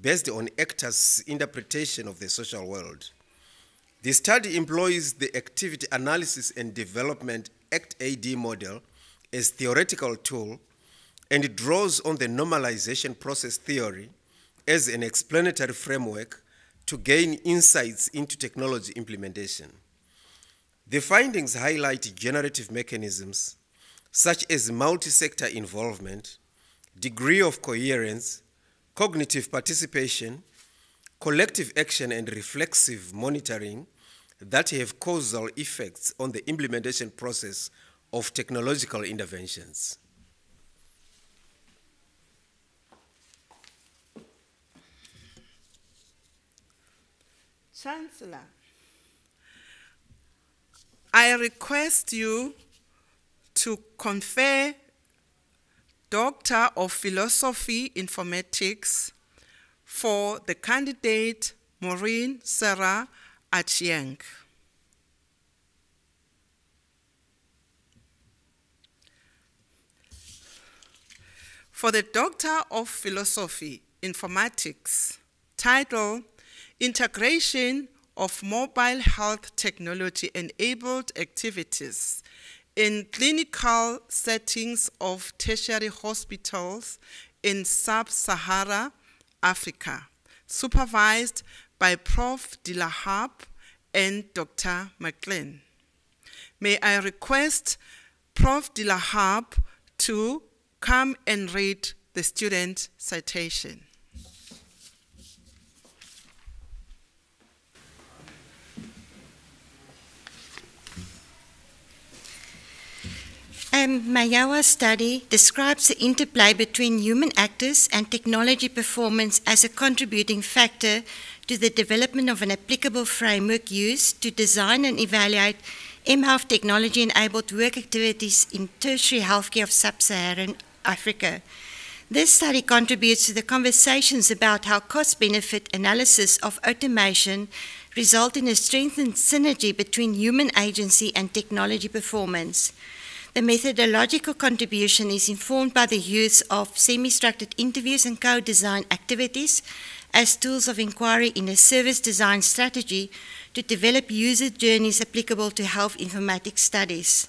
based on actors' interpretation of the social world. The study employs the Activity Analysis and Development ACT-AD model as theoretical tool, and it draws on the normalization process theory as an explanatory framework to gain insights into technology implementation. The findings highlight generative mechanisms such as multi-sector involvement, degree of coherence, cognitive participation, collective action, and reflexive monitoring that have causal effects on the implementation process of technological interventions. Chancellor, I request you to confer Doctor of Philosophy Informatics for the candidate Maureen Sarah Achieng. For the Doctor of Philosophy Informatics, title Integration of Mobile Health Technology-Enabled Activities in Clinical Settings of Tertiary Hospitals in Sub-Sahara Africa, supervised by Prof. Dilahab and Dr. McLean. May I request Prof. Dilahab to come and read the student citation. Mayowa's study describes the interplay between human actors and technology performance as a contributing factor to the development of an applicable framework used to design and evaluate mHealth technology-enabled work activities in tertiary healthcare of sub-Saharan Africa. This study contributes to the conversations about how cost-benefit analysis of automation result in a strengthened synergy between human agency and technology performance. The methodological contribution is informed by the use of semi-structured interviews and co-design activities as tools of inquiry in a service design strategy to develop user journeys applicable to health informatics studies.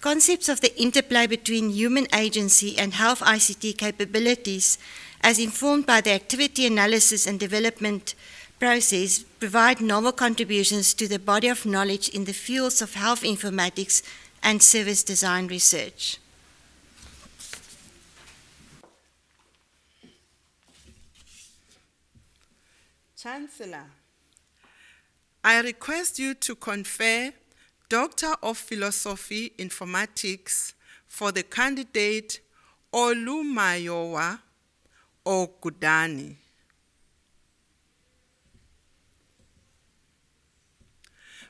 Concepts of the interplay between human agency and health ICT capabilities, as informed by the activity analysis and development process, provide novel contributions to the body of knowledge in the fields of health informatics and service design research. Chancellor, I request you to confer Doctor of Philosophy Informatics for the candidate Olumayowa Ogudani.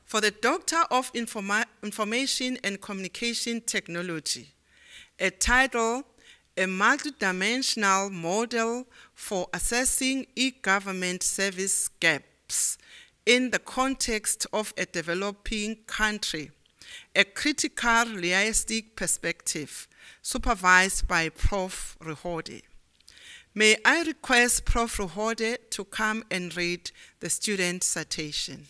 For the Doctor of Information and Communication Technology, a title, A Multidimensional Model for Assessing E-Government Service Gaps in the Context of a Developing Country, a Critical Realistic Perspective, supervised by Prof. Ruhode. May I request Prof. Ruhode to come and read the student citation.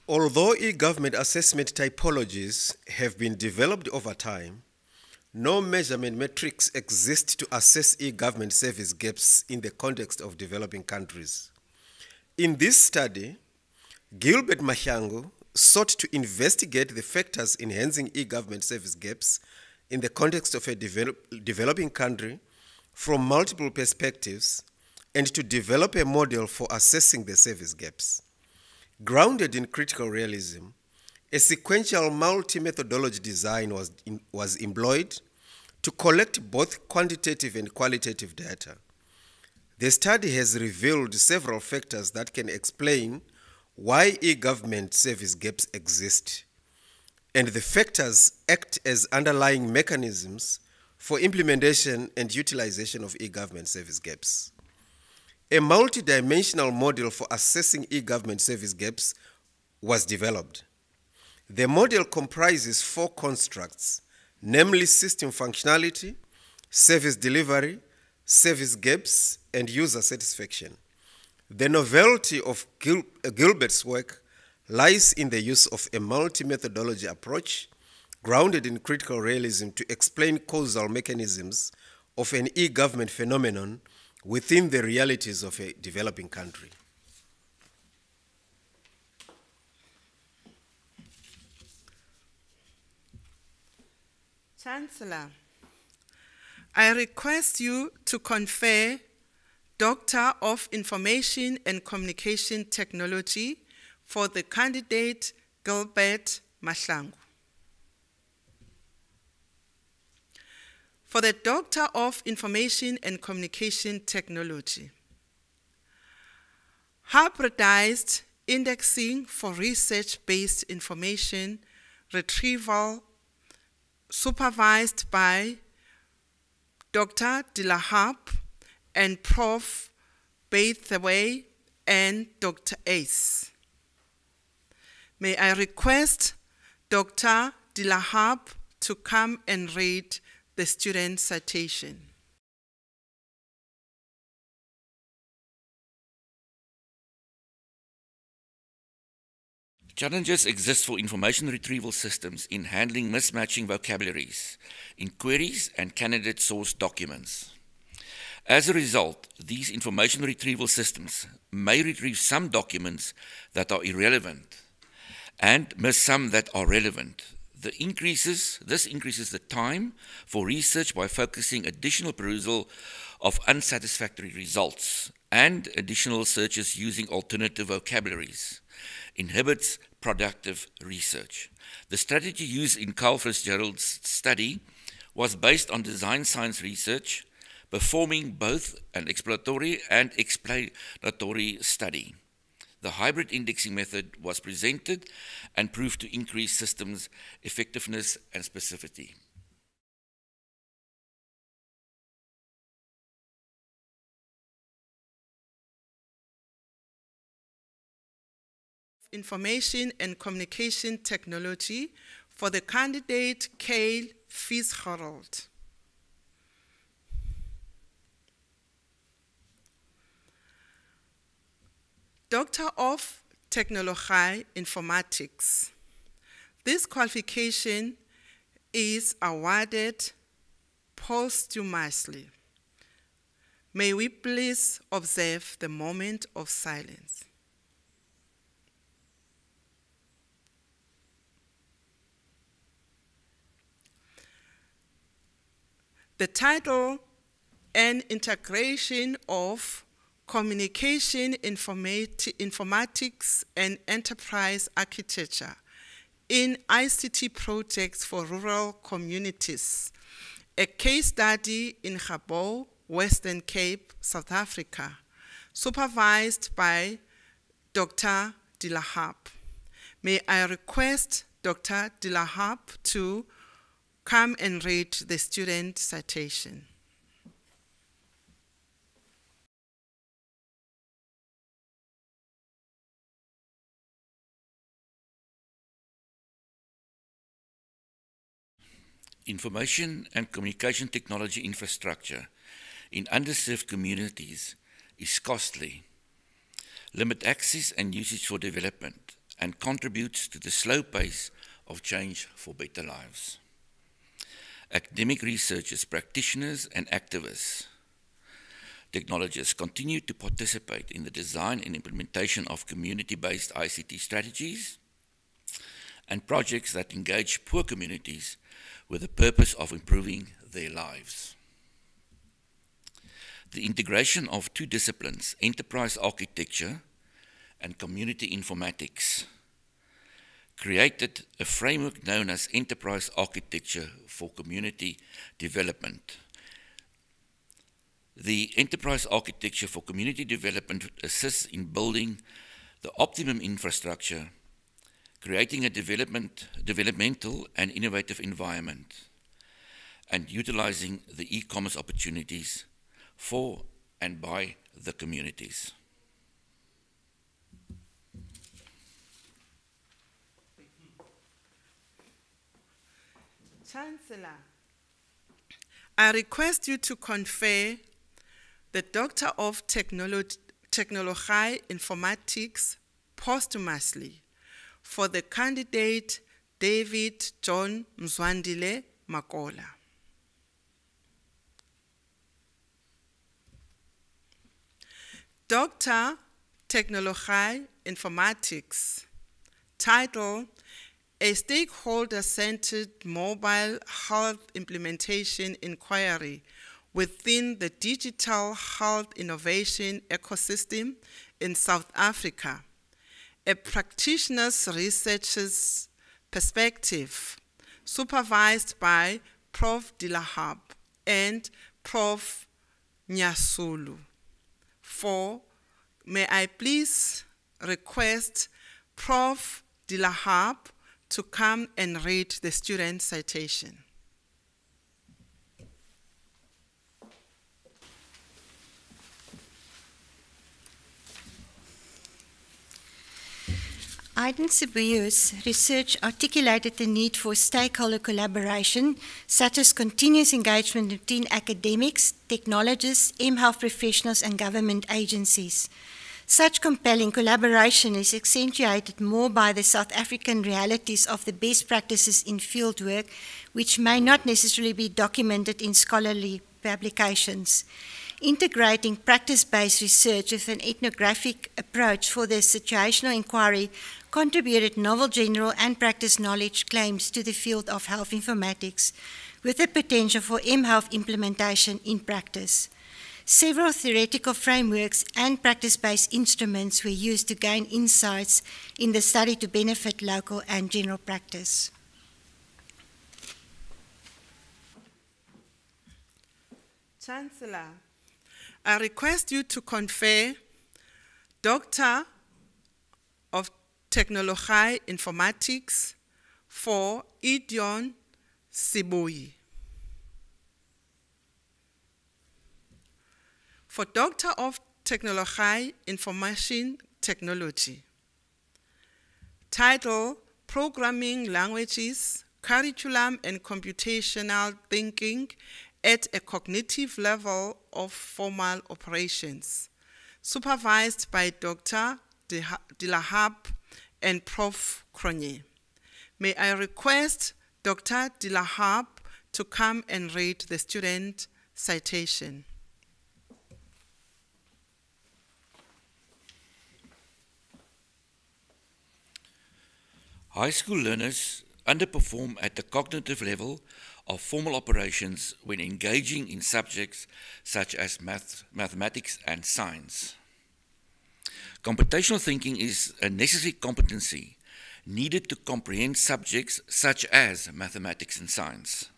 Although e-government assessment typologies have been developed over time, no measurement metrics exist to assess e-government service gaps in the context of developing countries. In this study, Gilbert Mahyangu sought to investigate the factors enhancing e-government service gaps in the context of a developing country from multiple perspectives and to develop a model for assessing the service gaps. Grounded in critical realism, a sequential multi-methodology design was employed to collect both quantitative and qualitative data. The study has revealed several factors that can explain why e-government service gaps exist, and the factors act as underlying mechanisms for implementation and utilization of e-government service gaps. A multidimensional model for assessing e-government service gaps was developed. The model comprises 4 constructs, namely system functionality, service delivery, service gaps, and user satisfaction. The novelty of Gilbert's work lies in the use of a multi-methodology approach grounded in critical realism to explain causal mechanisms of an e-government phenomenon within the realities of a developing country. Chancellor, I request you to confer Doctor of Information and Communication Technology for the candidate Gilbert Mahlangu. For the Doctor of Information and Communication Technology, hybridized indexing for research-based information retrieval supervised by Dr. Dilahab and Prof. Baithaway and Dr. Ace. May I request Dr. Dilahab to come and read the student citation. Challenges exist for information retrieval systems in handling mismatching vocabularies in queries and candidate source documents. As a result, these information retrieval systems may retrieve some documents that are irrelevant and miss some that are relevant. This increases the time for research by focusing additional perusal of unsatisfactory results and additional searches using alternative vocabularies. Inhibits productive research. The strategy used in Carl Fitzgerald's study was based on design science research, performing both an exploratory and explanatory study. The hybrid indexing method was presented and proved to increase systems' effectiveness and specificity. Information and Communication Technology for the candidate Kyle Fitzgerald. Doctor of Technology Informatics. This qualification is awarded posthumously. May we please observe the moment of silence. The title, An Integration of Communication Informatics and Enterprise Architecture in ICT Projects for Rural Communities, a case study in Gabon, Western Cape, South Africa, supervised by Dr. Dilahab. May I request Dr. Dilahab to come and read the student citation. Information and communication technology infrastructure in underserved communities is costly, limits access and usage for development, and contributes to the slow pace of change for better lives. Academic researchers, practitioners, and activists, technologists continue to participate in the design and implementation of community-based ICT strategies and projects that engage poor communities with the purpose of improving their lives. The integration of two disciplines, enterprise architecture and community informatics, created a framework known as Enterprise Architecture for Community Development. The Enterprise Architecture for Community Development assists in building the optimum infrastructure, creating a developmental and innovative environment, and utilizing the e-commerce opportunities for and by the communities. Chancellor, I request you to confer the Doctor of Technology Informatics posthumously for the candidate David John Mzwandile Makola. Doctor Technology Informatics, title, A Stakeholder-Centered Mobile Health Implementation Inquiry within the Digital Health Innovation Ecosystem in South Africa, a practitioner's researcher's perspective, supervised by Prof. Dilahab and Prof. Nyasulu. 4, may I please request Prof. Dilahab to come and read the student citation. Aiden Sibuyo's research articulated the need for stakeholder collaboration, such as continuous engagement between academics, technologists, mHealth professionals, and government agencies. Such compelling collaboration is accentuated more by the South African realities of the best practices in fieldwork, which may not necessarily be documented in scholarly publications. Integrating practice-based research with an ethnographic approach for the situational inquiry contributed novel general and practice knowledge claims to the field of health informatics, with the potential for mHealth implementation in practice. Several theoretical frameworks and practice-based instruments were used to gain insights in the study to benefit local and general practice. Chancellor, I request you to confer Doctor of Technology Informatics for Idion Sibuyi. For Doctor of Technology Information Technology, title, Programming Languages, Curriculum and Computational Thinking at a Cognitive Level of Formal Operations, supervised by Dr. Dilahab and Prof. Cronje. May I request Dr. Dilahab to come and read the student citation. High school learners underperform at the cognitive level of formal operations when engaging in subjects such as mathematics and science. Computational thinking is a necessary competency needed to comprehend subjects such as mathematics and science.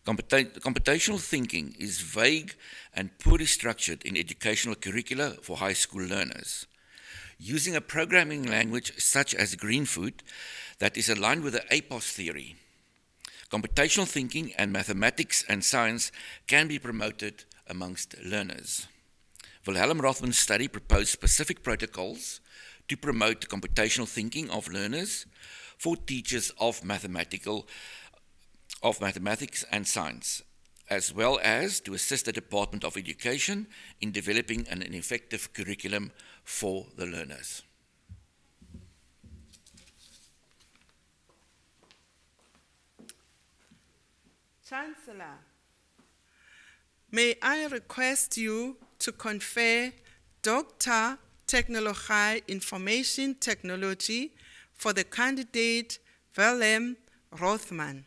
Computational thinking is vague and poorly structured in educational curricula for high school learners. Using a programming language such as Greenfoot that is aligned with the APOS theory, computational thinking and mathematics and science can be promoted amongst learners. Wilhelm Rothman's study proposed specific protocols to promote computational thinking of learners for teachers of mathematics and science, as well as to assist the Department of Education in developing an effective curriculum for the learners. Chancellor, may I request you to confer Doctor Technology Information Technology for the candidate Wilhelm Rothman.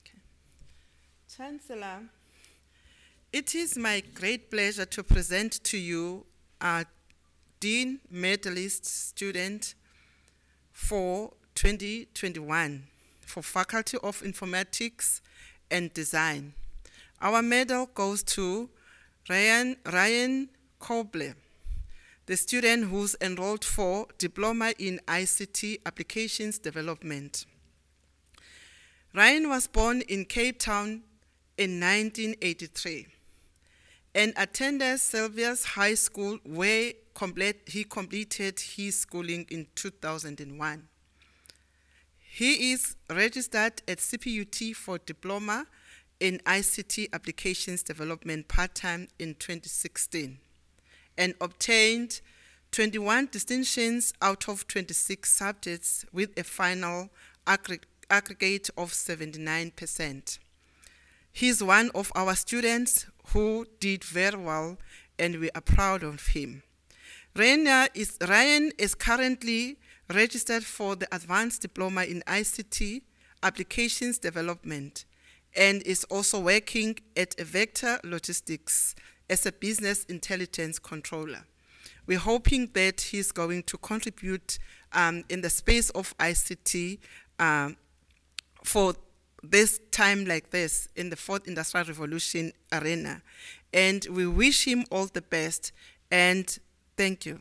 Okay. Chancellor, it is my great pleasure to present to you our Dean Medalist student for 2021 for Faculty of Informatics and Design. Our medal goes to Ryan Koble, the student who's enrolled for Diploma in ICT Applications Development. Ryan was born in Cape Town in 1983 and attended Sylvia's High School, where he completed his schooling in 2001. He is registered at CPUT for Diploma in ICT Applications Development part-time in 2016 and obtained 21 distinctions out of 26 subjects with a final aggregate of 79%. He's one of our students who did very well, and we are proud of him. Ryan is currently registered for the Advanced Diploma in ICT Applications Development and is also working at Vector Logistics as a business intelligence controller. We're hoping that he's going to contribute in the space of ICT for this time like this in the Fourth Industrial Revolution arena. And we wish him all the best, and thank you.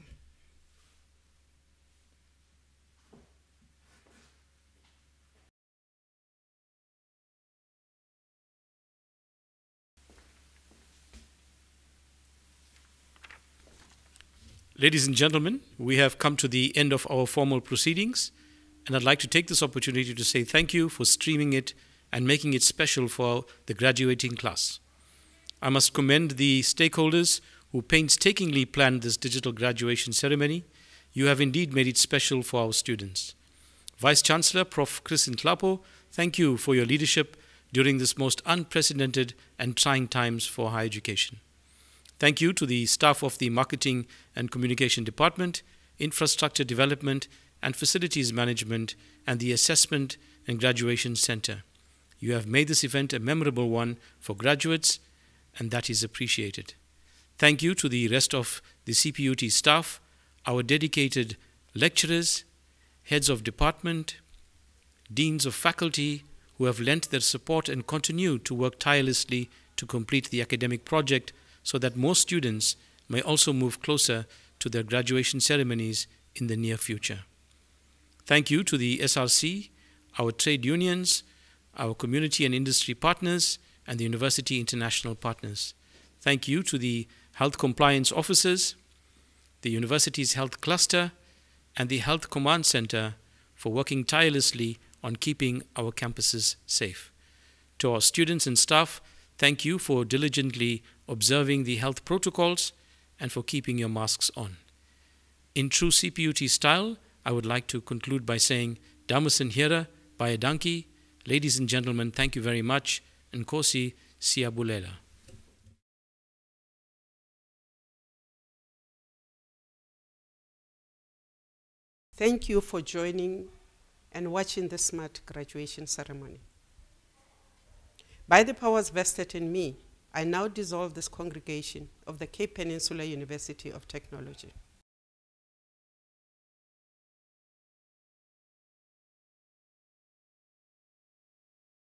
Ladies and gentlemen, we have come to the end of our formal proceedings, and I'd like to take this opportunity to say thank you for streaming it and making it special for the graduating class. I must commend the stakeholders who painstakingly planned this digital graduation ceremony. You have indeed made it special for our students. Vice-Chancellor Prof. Chris Nhlapo, thank you for your leadership during this most unprecedented and trying times for higher education. Thank you to the staff of the Marketing and Communication Department, Infrastructure Development and Facilities Management, and the Assessment and Graduation Center. You have made this event a memorable one for graduates, and that is appreciated. Thank you to the rest of the CPUT staff, our dedicated lecturers, heads of department, deans of faculty who have lent their support and continue to work tirelessly to complete the academic project so that more students may also move closer to their graduation ceremonies in the near future. Thank you to the SRC, our trade unions, our community and industry partners, and the university international partners. Thank you to the health compliance officers, the university's health cluster, and the Health Command Center for working tirelessly on keeping our campuses safe. To our students and staff, thank you for diligently observing the health protocols and for keeping your masks on. In true CPUT style, I would like to conclude by saying, Dames en heren, baie dankie. Ladies and gentlemen, thank you very much. Nkosi siyabulela. Thank you for joining and watching the SMART graduation ceremony. By the powers vested in me, I now dissolve this congregation of the Cape Peninsula University of Technology.